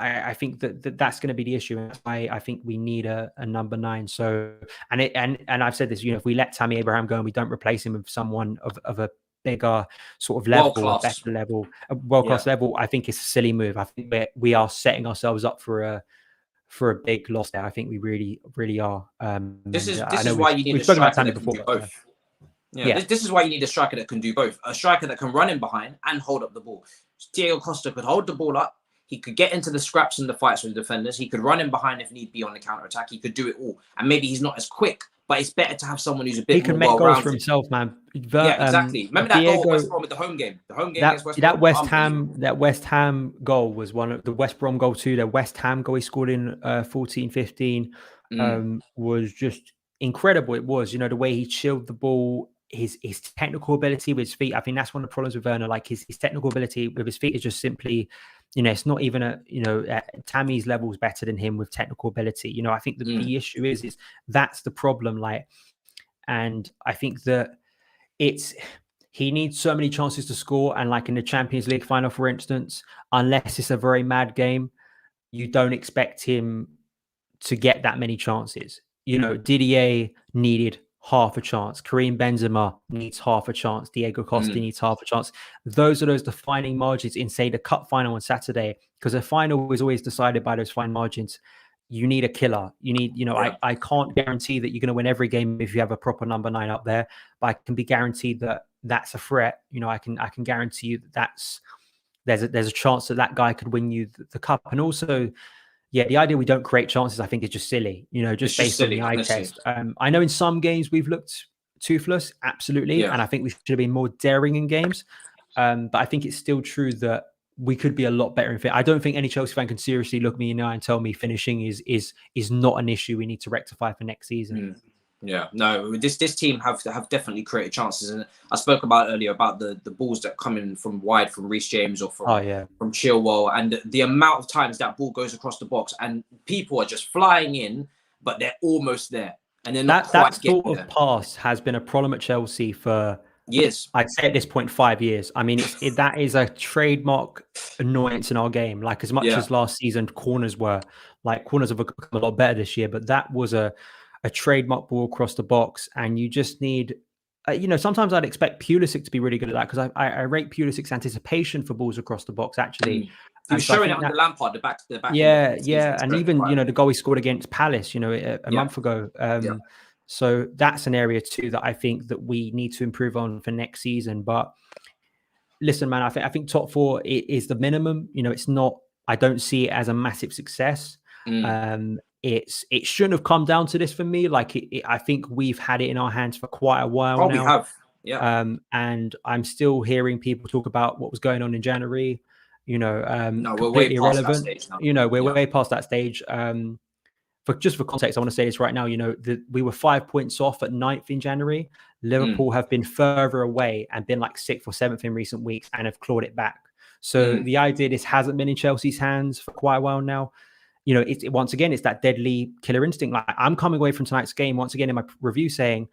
I think that's going to be the issue, and that's why I think we need a number 9. So, and I've said this, if we let Tammy Abraham go and we don't replace him with someone of a bigger sort of level, a better level, a world-class level, I think it's a silly move. I think we are setting ourselves up for a big loss there. I think we really, really are. This is why you need a striker that can do both. This is why you need a striker that can do both. A striker that can run in behind and hold up the ball. Diego Costa could hold the ball up. He could get into the scraps and the fights with the defenders. He could run in behind if need be on the counter-attack. He could do it all. And maybe he's not as quick, but it's better to have someone who's a bit more well-rounded. He can make goals for himself, man. Exactly. Remember that goal at West Brom at the home game? The home game against West Brom? That West Ham goal was one of the West Brom goal too. The West Ham goal he scored in 14-15 was just incredible. It was, the way he chilled the ball, his technical ability with his feet. I think that's one of the problems with Werner. Like his technical ability with his feet is just simply, it's not even Tammy's level is better than him with technical ability. I think the issue is that's the problem. Like, and I think that he needs so many chances to score. And like in the Champions League final, for instance, unless it's a very mad game, you don't expect him to get that many chances. Didier needed half a chance. Karim Benzema needs half a chance. Diego Costa needs half a chance. Those are those defining margins in, say, the cup final on Saturday, because the final is always decided by those fine margins. You need a killer. You need, I can't guarantee that you're going to win every game if you have a proper number 9 up there, but I can be guaranteed that that's a threat. I can guarantee you that there's a chance that guy could win you the cup. And also, the idea we don't create chances, I think, is just silly, just based on the eye test. I know in some games we've looked toothless, absolutely. And I think we should have been more daring in games. But I think it's still true that we could be a lot better in fit. I don't think any Chelsea fan can seriously look me in the eye and tell me finishing is not an issue we need to rectify for next season. Yeah, no, this team have definitely created chances, and I spoke about earlier about the balls that come in from wide from Reece James or from Chilwell, and the amount of times that ball goes across the box and people are just flying in, but they're almost there, and they're not quite getting there. That sort of pass has been a problem at Chelsea for years. I'd say at this point 5 years. I mean, that is a trademark annoyance in our game. Like as much as last season corners have become a lot better this year, but that was a trademark ball across the box, and you just need, sometimes I'd expect Pulisic to be really good at that, because I rate Pulisic's anticipation for balls across the box, actually. He was showing it under Lampard, the back. And even, the goal he scored against Palace, a month ago. So that's an area too that I think that we need to improve on for next season. But listen, man, I think top four is the minimum. You know, it's not. I don't see it as a massive success. It shouldn't have come down to this for me. Like, I think we've had it in our hands for quite a while now. We have. Yeah. And I'm still hearing people talk about what was going on in January. You know, no, we're way past that stage now. You know, we're way past that stage. For context, I want to say this right now. You know, we were 5 points off at 9th in January. Liverpool have been further away and been like 6th or 7th in recent weeks and have clawed it back. So the idea this hasn't been in Chelsea's hands for quite a while now. You know, once again, it's that deadly killer instinct. Like, I'm coming away from tonight's game once again in my review saying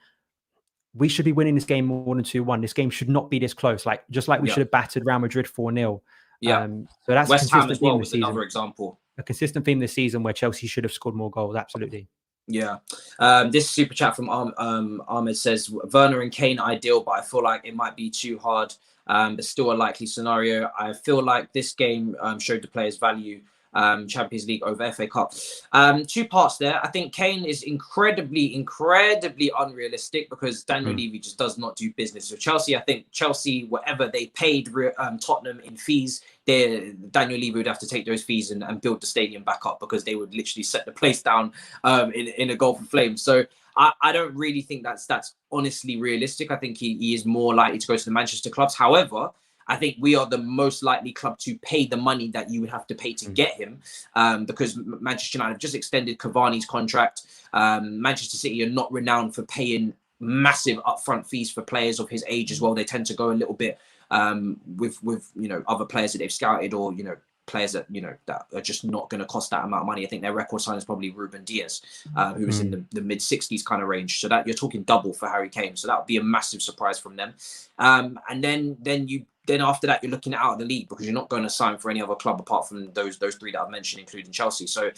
we should be winning this game more than 2-1. This game should not be this close. Like, just like we should have battered Real Madrid 4-0. Yeah. So that's West Ham as well was another example. A consistent theme this season where Chelsea should have scored more goals. Absolutely. Yeah. This super chat from Ahmed says Werner and Kane ideal, but I feel like it might be too hard. But still a likely scenario. I feel like this game showed the players' value. Champions League over FA Cup. 2 parts there. I think Kane is incredibly unrealistic because Daniel Levy just does not do business with Chelsea. I think Chelsea, whatever they paid Tottenham in fees, Daniel Levy would have to take those fees and build the stadium back up because they would literally set the place down in a gulf of flames. So I don't really think that's honestly realistic. I think he is more likely to go to the Manchester clubs. However, I think we are the most likely club to pay the money that you would have to pay to get him because Manchester United have just extended Cavani's contract. Manchester City are not renowned for paying massive upfront fees for players of his age as well. They tend to go a little bit with other players that they've scouted or, players that, that are just not going to cost that amount of money. I think their record sign is probably Ruben Diaz, who was in the mid 60s kind of range. So that you're talking double for Harry Kane. So that would be a massive surprise from them. And then after that, you're looking out of the league because you're not going to sign for any other club apart from those 3 that I've mentioned, including Chelsea. So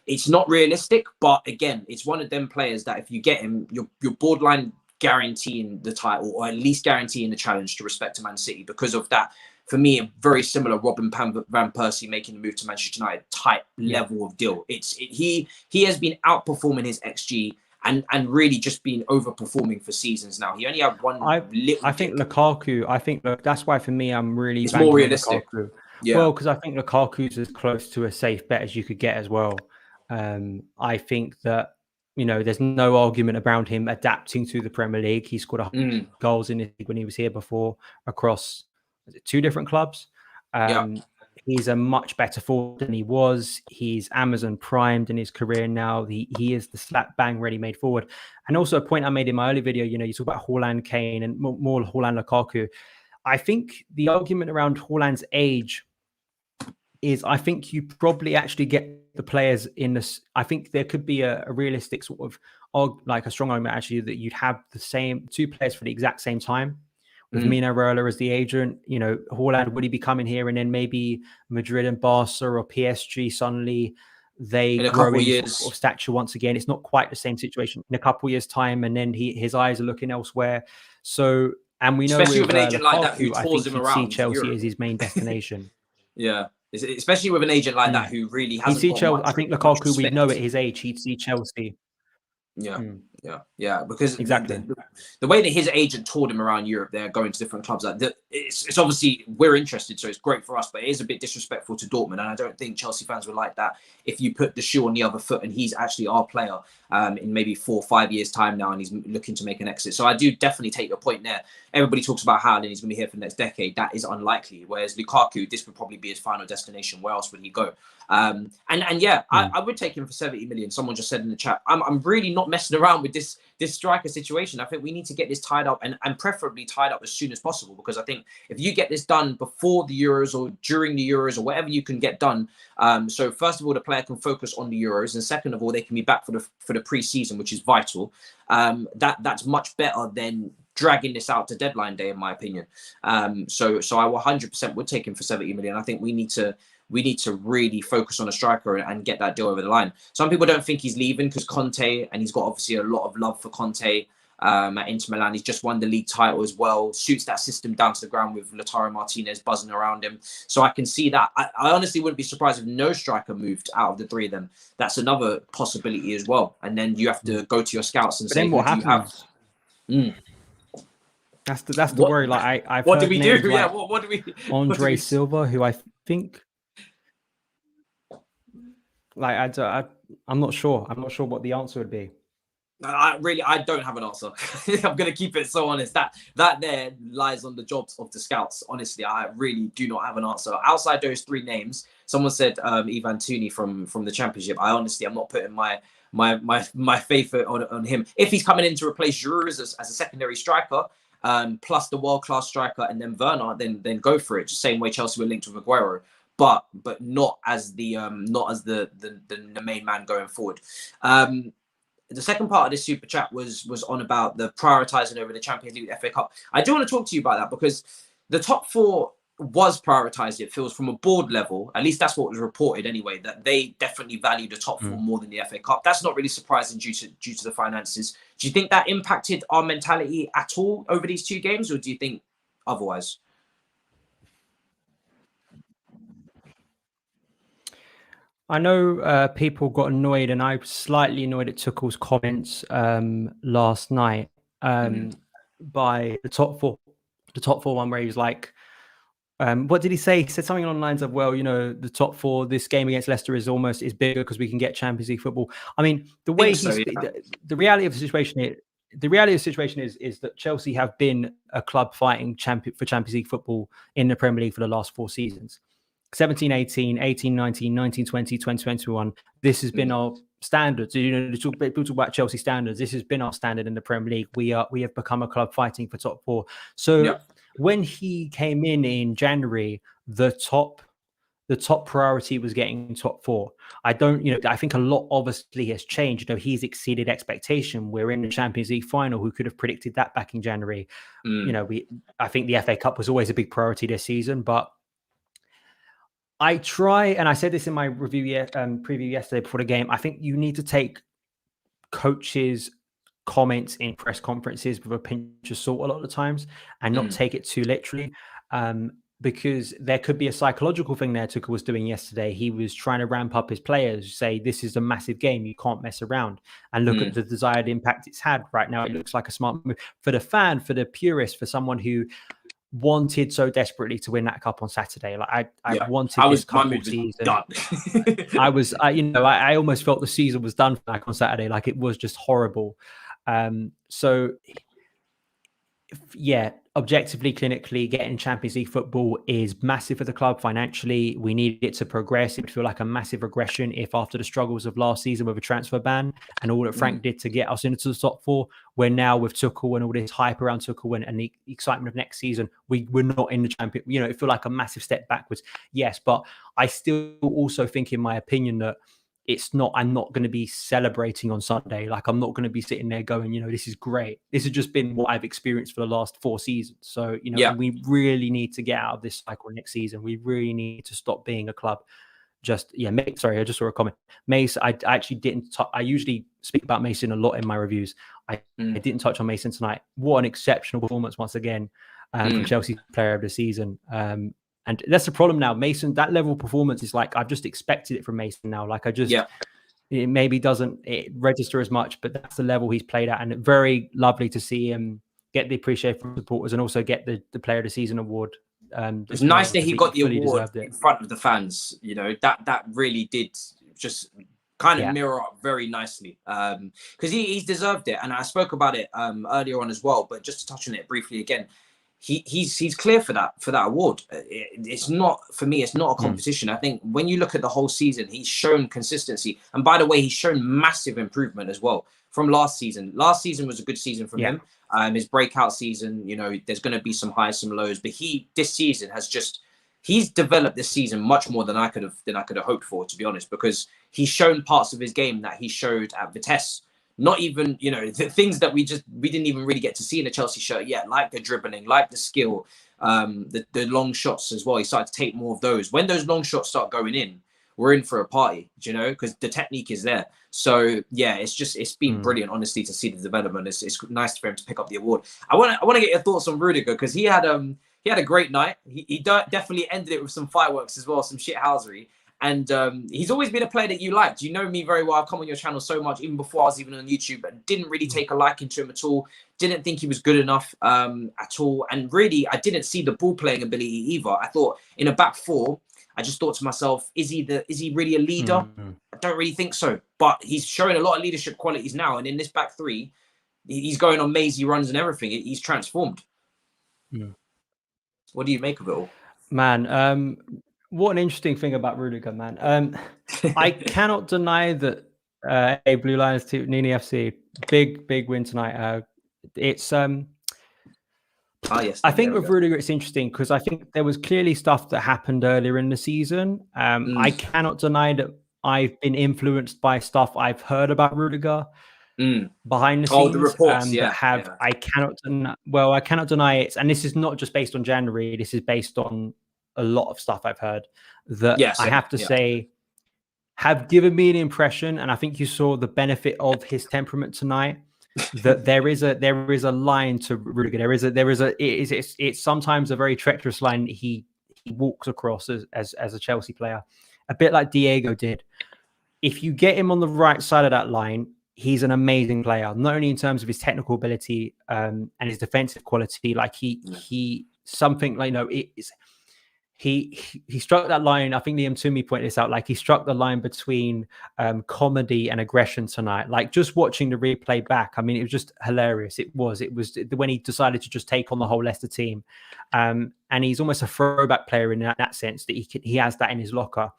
it's not realistic. But again, it's one of them players that if you get him, you're borderline guaranteeing the title or at least guaranteeing the challenge to respect to Man City because of that. For me, a very similar Robin Van Persie making the move to Manchester United type level of deal. He has been outperforming his XG and really just been overperforming for seasons now. He only had one. I think Lukaku. That's why for me, I'm really. It's more realistic. Lukaku. Yeah. Well, because I think Lukaku's as close to a safe bet as you could get as well. I think that there's no argument around him adapting to the Premier League. He scored 100 goals in the league when he was here before across 2 different clubs. He's a much better forward than he was. He's Amazon primed in his career now. He is the slap bang ready-made forward. And also a point I made in my early video, you talk about Haaland, Kane, and more Haaland, Lukaku. I think the argument around Haaland's age is I think you probably actually get the players in this. I think there could be a realistic sort of, like a strong argument actually that you'd have the same 2 players for the exact same time. With Mino Raiola as the agent, Haaland, would he be coming here and then maybe Madrid and Barca or PSG suddenly they grow in sort of stature once again? It's not quite the same situation in a couple of years' time, and then his eyes are looking elsewhere. So, and we know especially with an agent like that who I tours think him he'd around see Chelsea Europe as his main destination. Yeah, especially with an agent like that who really hasn't. He'd see Chelsea. I think Lukaku, we know at his age, he'd see Chelsea. Yeah. Because exactly the way that his agent toured him around Europe, they're going to different clubs. It's obviously we're interested, so it's great for us, but it is a bit disrespectful to Dortmund, and I don't think Chelsea fans would like that if you put the shoe on the other foot and he's actually our player in maybe 4 or 5 years' time now, and he's looking to make an exit. So I do definitely take your point there. Everybody talks about Haaland, he's going to be here for the next decade. That is unlikely. Whereas Lukaku, this would probably be his final destination. Where else would he go? I would take him for 70 million. Someone just said in the chat, I'm really not messing around with this striker situation. I think we need to get this tied up and preferably tied up as soon as possible, because I think if you get this done before the Euros or during the Euros or whatever you can get done, so first of all, the player can focus on the Euros, and second of all, they can be back for the pre-season, which is vital. That's much better than dragging this out to deadline day, in my opinion. So I 100% would take him for 70 million. I think we need to really focus on a striker and get that deal over the line. Some people don't think he's leaving because Kante, and he's got obviously a lot of love for Kante at Inter Milan. He's just won the league title as well, suits that system down to the ground with Lautaro Martinez buzzing around him. So I can see that. I honestly wouldn't be surprised if no striker moved out of the 3 of them. That's another possibility as well. And then you have to go to your scouts and say, what happens? That's the worry. Like I've what heard do we do? names like What do we? Andre Silva, who I think, like I'm not sure. I'm not sure what the answer would be. I don't have an answer. I'm gonna keep it so honest. That there lies on the jobs of the scouts. Honestly, I really do not have an answer. Outside those three names, someone said Ivan Tooney from the Championship. I honestly, I'm not putting my faith on him. If he's coming in to replace Giroud as a secondary striker, plus the world class striker, and then Werner, then go for it. Just same way Chelsea were linked with Aguero, but not as the main man going forward. The second part of this super chat was on about the prioritising over the Champions League, the FA Cup. I do want to talk to you about that because the top four was prioritised, it feels, from a board level. At least that's what was reported anyway, that they definitely value the top four more than the FA Cup. That's not really surprising due to the finances. Do you think that impacted our mentality at all over these two games, or do you think otherwise? I know people got annoyed, and I was slightly annoyed at Tuchel's comments last night by the top four. The top four one where he was like, what did he say? He said something along the lines of, well, the top four, this game against Leicester is bigger because we can get Champions League football. I mean, the way the reality of the situation is that Chelsea have been a club fighting for Champions League football in the Premier League for the last 4 seasons. 17-18, 18-19, 19-20, 20-21. This has been our standards. People talk about Chelsea standards. This has been our standard in the Premier League. We have become a club fighting for top four. So when he came in January, the top priority was getting top four. I think a lot obviously has changed. He's exceeded expectation. We're in the Champions League final. Who could have predicted that back in January? I think the FA Cup was always a big priority this season, but I try, and I said this in my preview yesterday before the game, I think you need to take coaches' comments in press conferences with a pinch of salt a lot of the times and not take it too literally, because there could be a psychological thing there Tuchel was doing yesterday. He was trying to ramp up his players, say, this is a massive game, you can't mess around, and look at the desired impact it's had. Right now, it looks like a smart move for the fan, for the purist, for someone who wanted so desperately to win that cup on Saturday. Like I wanted this cup all season. I almost felt the season was done back on Saturday. Like it was just horrible. Objectively, clinically, getting Champions League football is massive for the club financially. We need it to progress. It would feel like a massive regression if after the struggles of last season with a transfer ban and all that Frank did to get us into the top four, we're now with Tuchel and all this hype around Tuchel and the excitement of next season, we're not in the champion. It feel like a massive step backwards. Yes, but I still also think, in my opinion, that I'm not going to be celebrating on Sunday. Like I'm not going to be sitting there going, this is great. This has just been what I've experienced for the last 4 seasons. So, we really need to get out of this cycle next season. We really need to stop being a club. I just saw a comment. Mace, I actually didn't, I usually speak about Mason a lot in my reviews. I didn't touch on Mason tonight. What an exceptional performance once again from Chelsea player of the season. And that's the problem now. Mason, that level of performance is like, I've just expected it from Mason now. Like it maybe doesn't register as much, but that's the level he's played at. And very lovely to see him get the appreciation from supporters and also get the player of the season award. It's nice that he got the award in front of the fans. That really did just kind of mirror up very nicely, because he's deserved it. And I spoke about it earlier on as well, but just to touch on it briefly again, he's clear for that award. It's not, for me, it's not a competition. I think when you look at the whole season, he's shown consistency. And by the way, he's shown massive improvement as well from last season. Last season was a good season for him. His breakout season, there's going to be some highs, some lows, but this season he's developed this season much more than I could have hoped for, to be honest, because he's shown parts of his game that he showed at Vitesse. Not even, the things that we didn't even really get to see in the Chelsea shirt yet, like the dribbling, like the skill, the long shots as well. He started to take more of those. When those long shots start going in, we're in for a party, because the technique is there. So yeah, it's been brilliant, honestly, to see the development. It's nice for him to pick up the award. I want to get your thoughts on Rüdiger, because he had a great night. He definitely ended it with some fireworks as well, some shithousery. And he's always been a player that you liked. You know me very well. I've come on your channel so much, even before I was even on YouTube, and didn't really take a liking to him at all. Didn't think he was good enough at all. And really, I didn't see the ball playing ability either. I thought in a back four, I just thought to myself, is he really a leader? I don't really think so. But he's showing a lot of leadership qualities now. And in this back three, he's going on mazy runs and everything. He's transformed. What do you make of it all? Man, what an interesting thing about Rüdiger, man. I cannot deny that Blue Lions to Nini FC, big win tonight. It's yes, I think with Rüdiger, it's interesting because I think there was clearly stuff that happened earlier in the season. I cannot deny that I've been influenced by stuff I've heard about Rüdiger behind the scenes. The reports, I cannot deny it. And this is not just based on January. This is based on a lot of stuff I've heard that I have to say have given me an impression. And I think you saw the benefit of his temperament tonight. That there is a line to Rüdiger. It's sometimes a very treacherous line he walks across as a Chelsea player, a bit like Diego did. If you get him on the right side of that line, he's an amazing player, not only in terms of his technical ability and his defensive quality. Like he something like he struck that line. I think Liam Toomey pointed this out. Like he struck the line between comedy and aggression tonight. Like just watching the replay back, I mean, it was just hilarious. It was when he decided to just take on the whole Leicester team, and he's almost a throwback player in that sense that he has that in his locker.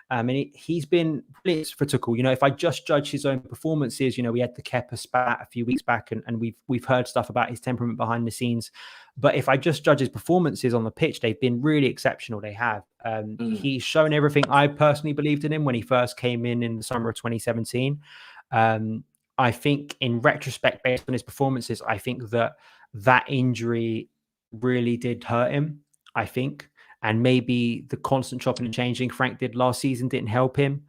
And he's been brilliant for Tuchel. If I just judge his own performances, we had the Kepa spat a few weeks back, and we've heard stuff about his temperament behind the scenes. But if I just judge his performances on the pitch, they've been really exceptional. They have. He's shown everything I personally believed in him when he first came in the summer of 2017. I think in retrospect, based on his performances, I think that injury really did hurt him, I think. And maybe the constant chopping and changing Frank did last season didn't help him.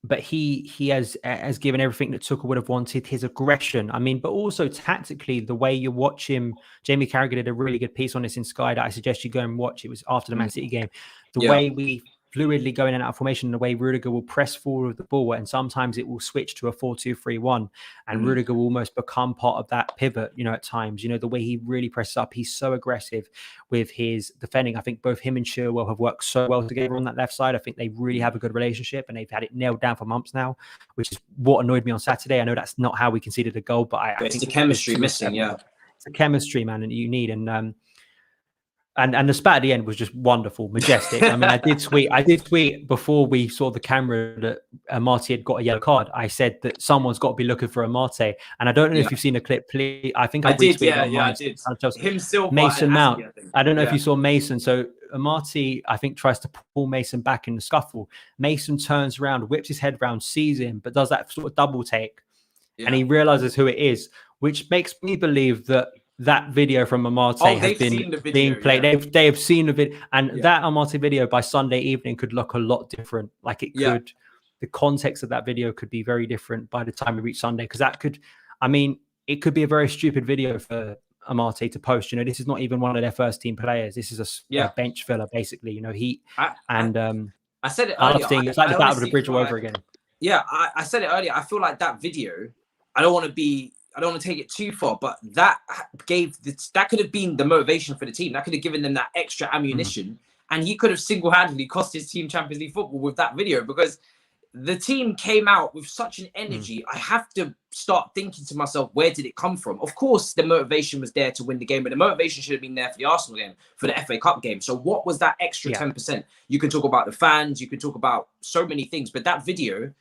But he has given everything that Tuchel would have wanted. His aggression, but also tactically, the way you watch him. Jamie Carragher did a really good piece on this in Sky that I suggest you go and watch. It was after the Man City game. The way we fluidly go in and out of formation, the way Rüdiger will press forward with the ball, and sometimes it will switch to a 4-2-3-1, and Rüdiger will almost become part of that pivot, at times. The way he really presses up, he's so aggressive with his defending. I think both him and Chilwell have worked so well together on that left side. I think they really have a good relationship, and they've had it nailed down for months now, which is what annoyed me on Saturday. I know that's not how we conceded a goal, but I think it's the chemistry missing, It's the chemistry, man, and you need. And the spat at the end was just wonderful, majestic. I did tweet before we saw the camera that Amate had got a yellow card. I said that someone's got to be looking for Amate. And I don't know if you've seen the clip. Please, I think I did. I did. Himself, Mason Mount. I don't know if you saw Mason. So Amate, I think, tries to pull Mason back in the scuffle. Mason turns around, whips his head round, sees him, but does that sort of double take. And he realizes who it is, which makes me believe that video from Amate has been being played. They have seen the video, and that Amate video by Sunday evening could look a lot different. Like it could, the context of that video could be very different by the time we reach Sunday. Because that could, it could be a very stupid video for Amate to post. This is not even one of their first team players. This is a bench filler, basically. I said it earlier. It's like the battle of the bridge all over again. Yeah, I said it earlier. I feel like that video, I don't want to take it too far, but that could have been the motivation for the team. That could have given them that extra ammunition, and he could have single-handedly cost his team Champions League football with that video, because the team came out with such an energy. I have to start thinking to myself, where did it come from? Of course, the motivation was there to win the game, but the motivation should have been there for the Arsenal game, for the FA Cup game. So what was that extra 10%? You can talk about the fans, you can talk about so many things, but that video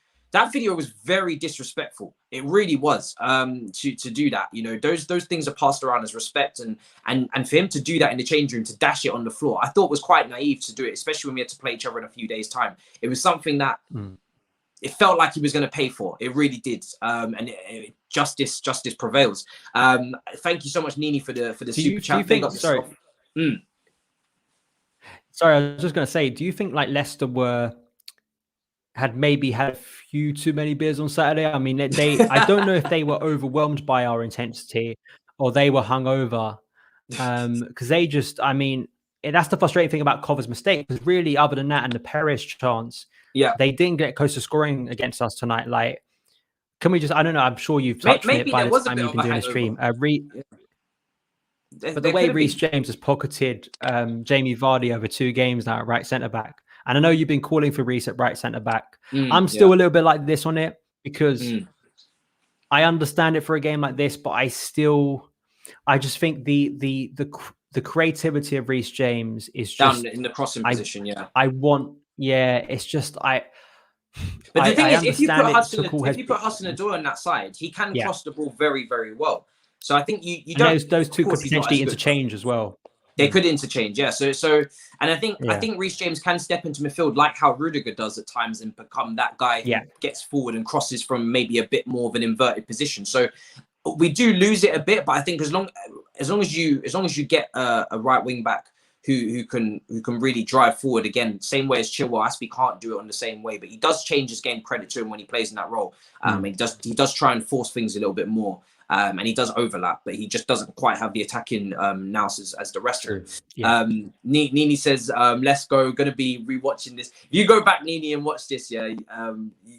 was very disrespectful. It really was. To do that, those things are passed around as respect, and for him to do that in the change room, to dash it on the floor, I thought was quite naive to do it, especially when we had to play each other in a few days' time. It was something that it felt like he was going to pay for. It really did. And justice prevails. Thank you so much, Nini, for the super chat. Sorry, I was just going to say, do you think like Leicester had a few too many beers on Saturday? I don't know if they were overwhelmed by our intensity or they were hungover, because they just, that's the frustrating thing about Cover's mistake. Because really, other than that and the Perez chance, they didn't get close to scoring against us tonight. Like, can we just? I don't know. I'm sure you've touched on it by the time you've been doing the stream. But the way Reece James has pocketed Jamie Vardy over 2 games now at right centre back, and I know you've been calling for Reece at right centre back. I'm still a little bit like this on it because I understand it for a game like this, but I just think the creativity of Reece James is just down in the crossing position. It's just But the thing is, if you put Hudson-Odoi on that side, he can cross the ball very, very well. So I think you don't. Those two could potentially interchange as well. They could interchange, yeah. So, and I think Reece James can step into midfield like how Rüdiger does at times and become that guy who gets forward and crosses from maybe a bit more of an inverted position. So we do lose it a bit, but I think as long as you get a right wing back who can really drive forward again, same way as Chilwell. Aspie can't do it on the same way, but he does change his game. Credit to him when he plays in that role. He does try and force things a little bit more. And he does overlap, but he just doesn't quite have the attacking nous as the rest of them. Nini says, let's go. Going to be rewatching this. If you go back, Nini, and watch this, you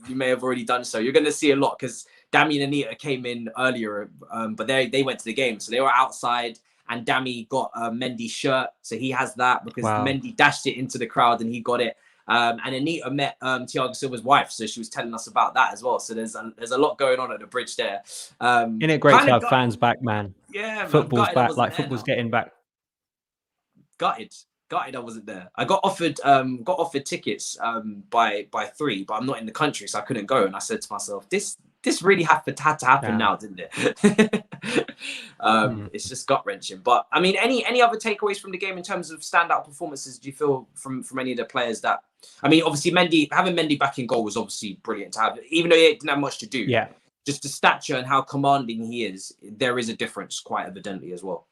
may have already done so. You're going to see a lot because Dami and Anita came in earlier, but they went to the game. So they were outside and Dami got Mendy's shirt. So he has that because Mendy dashed it into the crowd and he got it. And Anita met Thiago Silva's wife, so she was telling us about that as well. So there's a lot going on at the bridge there. Isn't it great to have fans back, man? Yeah, football's back. Like football's getting back. Gutted. I wasn't there. I got offered tickets by 3, but I'm not in the country, so I couldn't go. And I said to myself, this really had to happen now, didn't it? It's just gut wrenching. But I mean, any other takeaways from the game in terms of standout performances? Do you feel from any of the players that? I mean, obviously having Mendy back in goal was obviously brilliant to have, even though he didn't have much to do. Yeah. Just the stature and how commanding he is, there is a difference quite evidently as well.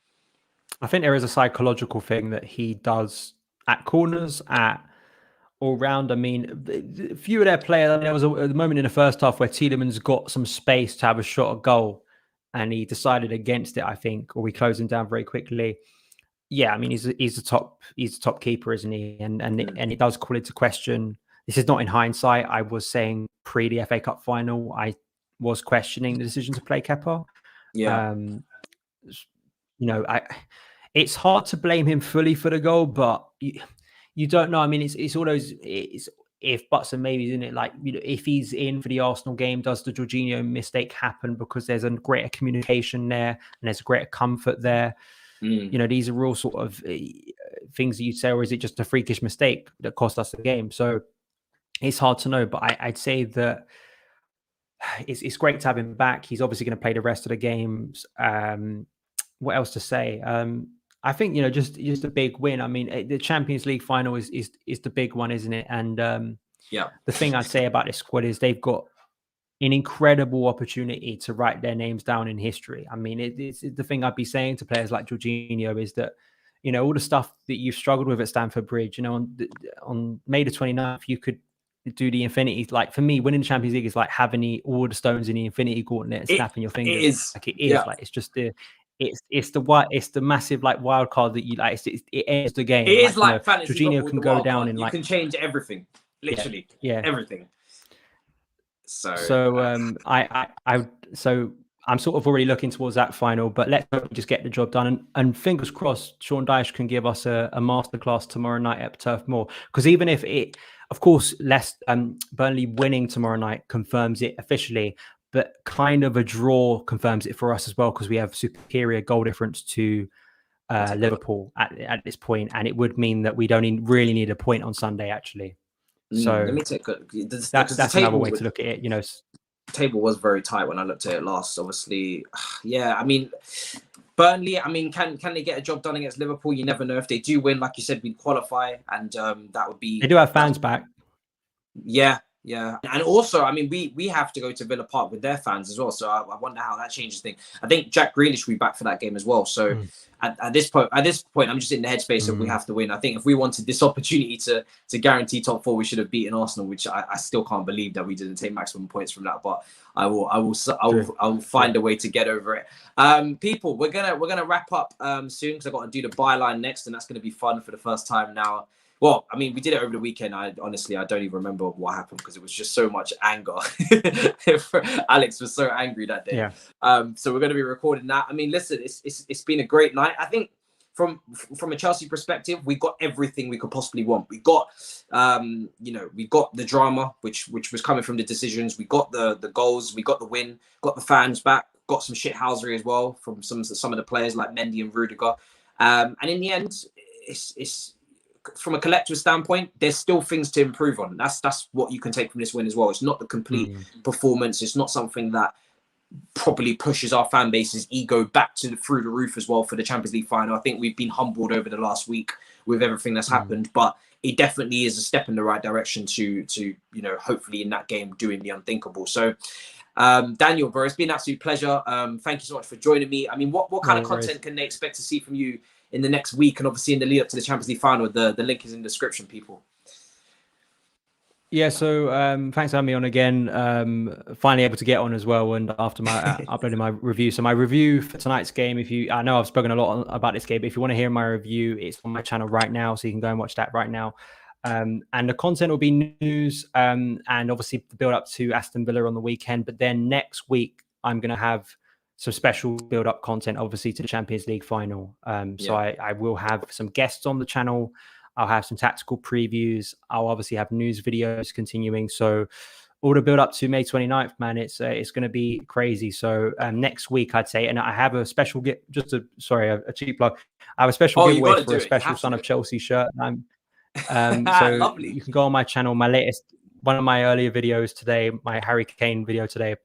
I think there is a psychological thing that he does at corners, at all round. I mean, a few of their players, there was a moment in the first half where Tielemans got some space to have a shot at goal and he decided against it, I think, or we closed him down very quickly. Yeah, I mean, he's a top keeper, isn't he? And he does call into question. This is not in hindsight. I was saying pre the FA Cup final, I was questioning the decision to play Kepa. Yeah. It's hard to blame him fully for the goal, but you don't know. I mean, it's all those if buts and maybes, isn't it? Like, if he's in for the Arsenal game, does the Jorginho mistake happen because there's a greater communication there and there's a greater comfort there? These are all sort of things that you'd say, or is it just a freakish mistake that cost us the game? So it's hard to know, but I'd say that it's great to have him back. He's obviously going to play the rest of the games. What else to say? I think, just a big win. I mean, the Champions League final is the big one, isn't it? And the thing I'd say about this squad is they've got an incredible opportunity to write their names down in history. I mean, it's the thing I'd be saying to players like Jorginho is that, all the stuff that you've struggled with at Stamford Bridge, on May the 29th, you could do the infinity. Like, for me, winning the Champions League is like having all the stones in the infinity gauntlet and snapping your fingers. It is. Like, it is. Like, it's just it's the massive like wild card that you like. It ends the game. It is like fantasy. Jorginho can go down in like, you can change everything, literally, everything. So I'm sort of already looking towards that final, but let's just get the job done. And fingers crossed, Sean Dyche can give us a masterclass tomorrow night at Turf Moor. Because even if it, of course, Burnley winning tomorrow night confirms it officially, but kind of a draw confirms it for us as well, because we have superior goal difference to Liverpool at this point, and it would mean that we don't really need a point on Sunday, actually. So let me take that's another way to look at it. The table was very tight when I looked at it last. Obviously, I mean, Burnley. I mean, can they get a job done against Liverpool? You never know. If they do win, like you said, we'd qualify, and that would be. They do have fans back. Yeah, Yeah, and also, I mean, we have to go to Villa Park with their fans as well. So I wonder how that changes things. I think Jack Grealish will be back for that game as well. So at this point, I'm just in the headspace that we have to win. I think if we wanted this opportunity to guarantee top 4, we should have beaten Arsenal, which I still can't believe that we didn't take maximum points from that. But I will find a way to get over it. People, we're gonna wrap up soon because I've got to do the byline next, and that's gonna be fun for the first time now. Well, I mean, we did it over the weekend. I honestly don't even remember what happened because it was just so much anger. Alex was so angry that day. Yeah. So we're going to be recording that. I mean, listen, it's been a great night. I think from a Chelsea perspective, we got everything we could possibly want. We got, we got the drama, which was coming from the decisions. We got the goals. We got the win. Got the fans back. Got some shithousery as well from some of the players like Mendy and Rüdiger. And in the end, it's from a collective standpoint, there's still things to improve on. That's what you can take from this win as well. It's not the complete performance. It's not something that properly pushes our fan base's ego back through the roof as well for the Champions League final. I think we've been humbled over the last week with everything that's happened, but it definitely is a step in the right direction to hopefully in that game doing the unthinkable. So Daniel, bro, it's been an absolute pleasure. Thank you so much for joining me. I mean, what kind of content can they expect to see from you in the next week, and obviously in the lead up to the Champions League final? The link is in the description, people. Yeah, so thanks for having me on again. Finally able to get on as well, and after my uploading my review. So my review for tonight's game, I know I've spoken a lot about this game, but if you want to hear my review, it's on my channel right now, so you can go and watch that right now. And the content will be news and obviously the build up to Aston Villa on the weekend. But then next week, I'm going to have some special build-up content, obviously, to the Champions League final. So I will have some guests on the channel. I'll have some tactical previews. I'll obviously have news videos continuing. So all the build-up to May 29th, man, it's going to be crazy. So next week, I'd say, and I have a special a cheap plug. I have a special giveaway for a special Son of Chelsea shirt. So you can go on my channel, one of my earlier videos today, my Harry Kane video today.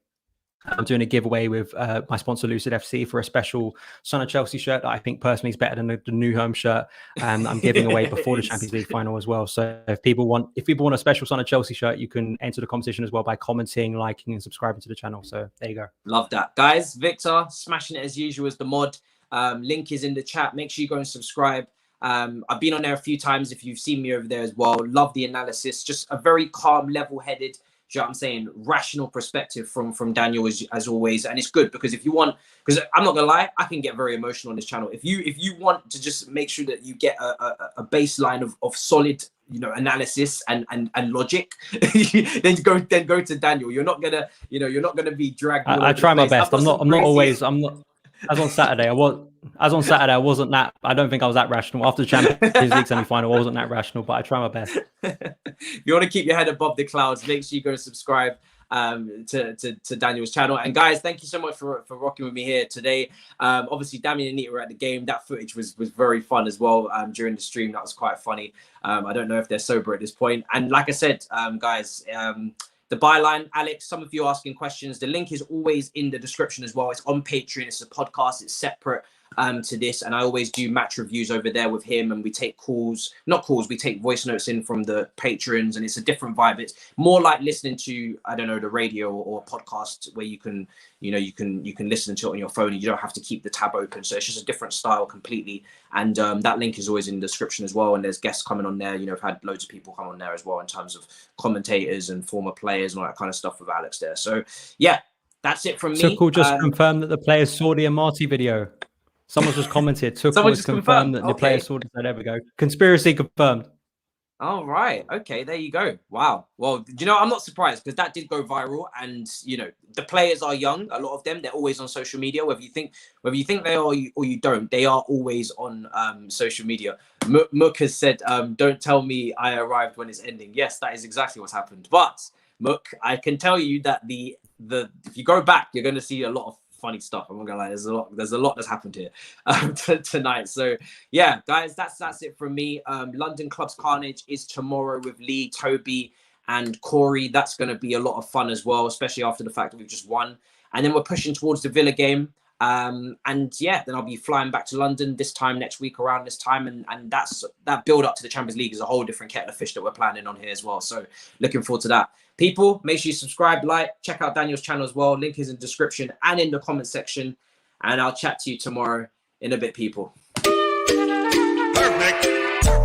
I'm doing a giveaway with my sponsor Lucid FC for a special Son of Chelsea shirt that I think personally is better than the new home shirt. I'm giving away before the Champions League final as well. So if people want a special Son of Chelsea shirt, you can enter the competition as well by commenting, liking, and subscribing to the channel. So there you go. Love that, guys. Victor smashing it as usual as the mod. Link is in the chat. Make sure you go and subscribe. I've been on there a few times. If you've seen me over there as well, love the analysis. Just a very calm, level-headed, you know what I'm saying, rational perspective from Daniel as always. And it's good because because I'm not gonna lie, I can get very emotional on this channel. If you want to just make sure that you get a baseline of solid, analysis and logic, then go to Daniel. You're not gonna be dragged. I try my best. I'm not always. As on Saturday, I wasn't that. I don't think I was that rational. After the Champions League semi-final, I wasn't that rational, but I try my best. If you want to keep your head above the clouds, make sure you go and subscribe to Daniel's channel. And guys, thank you so much for rocking with me here today. Obviously, Damien and Nita were at the game. That footage was very fun as well during the stream. That was quite funny. I don't know if they're sober at this point. And like I said, guys, the byline, Alex, some of you asking questions. The link is always in the description as well. It's on Patreon. It's a podcast. It's separate to this. And I always do match reviews over there with him. And we take we take voice notes in from the patrons. And it's a different vibe. It's more like listening to, I don't know, the radio or a podcast where you can listen to it on your phone and you don't have to keep the tab open. So it's just a different style completely. And that link is always in the description as well. And there's guests coming on there. I've had loads of people come on there as well in terms of commentators and former players and all that kind of stuff with Alex there. So yeah, that's it from me. So cool. Just confirm that the players saw the Amati video. Someone just commented. Tuchel has confirmed that the players saw it. There we go. Conspiracy confirmed. All right. Okay. There you go. Wow. Well, I'm not surprised because that did go viral. And the players are young. A lot of them, they're always on social media. Whether you think they are or you don't, they are always on social media. Mook has said, "Don't tell me I arrived when it's ending." Yes, that is exactly what's happened. But Mook, I can tell you that the if you go back, you're going to see a lot of funny stuff. I'm not gonna lie, there's a lot that's happened here tonight. So yeah, guys, that's it from me. London Clubs Carnage is tomorrow with Lee, Toby, and Corey. That's going to be a lot of fun as well, especially after the fact that we've just won. And then we're pushing towards the Villa game. And yeah, then I'll be flying back to London this time next week around this time. And that build up to the Champions League is a whole different kettle of fish that we're planning on here as well. So looking forward to that. People, make sure you subscribe, like, check out Daniel's channel as well. Link is in the description and in the comment section. And I'll chat to you tomorrow in a bit, people. Perfect.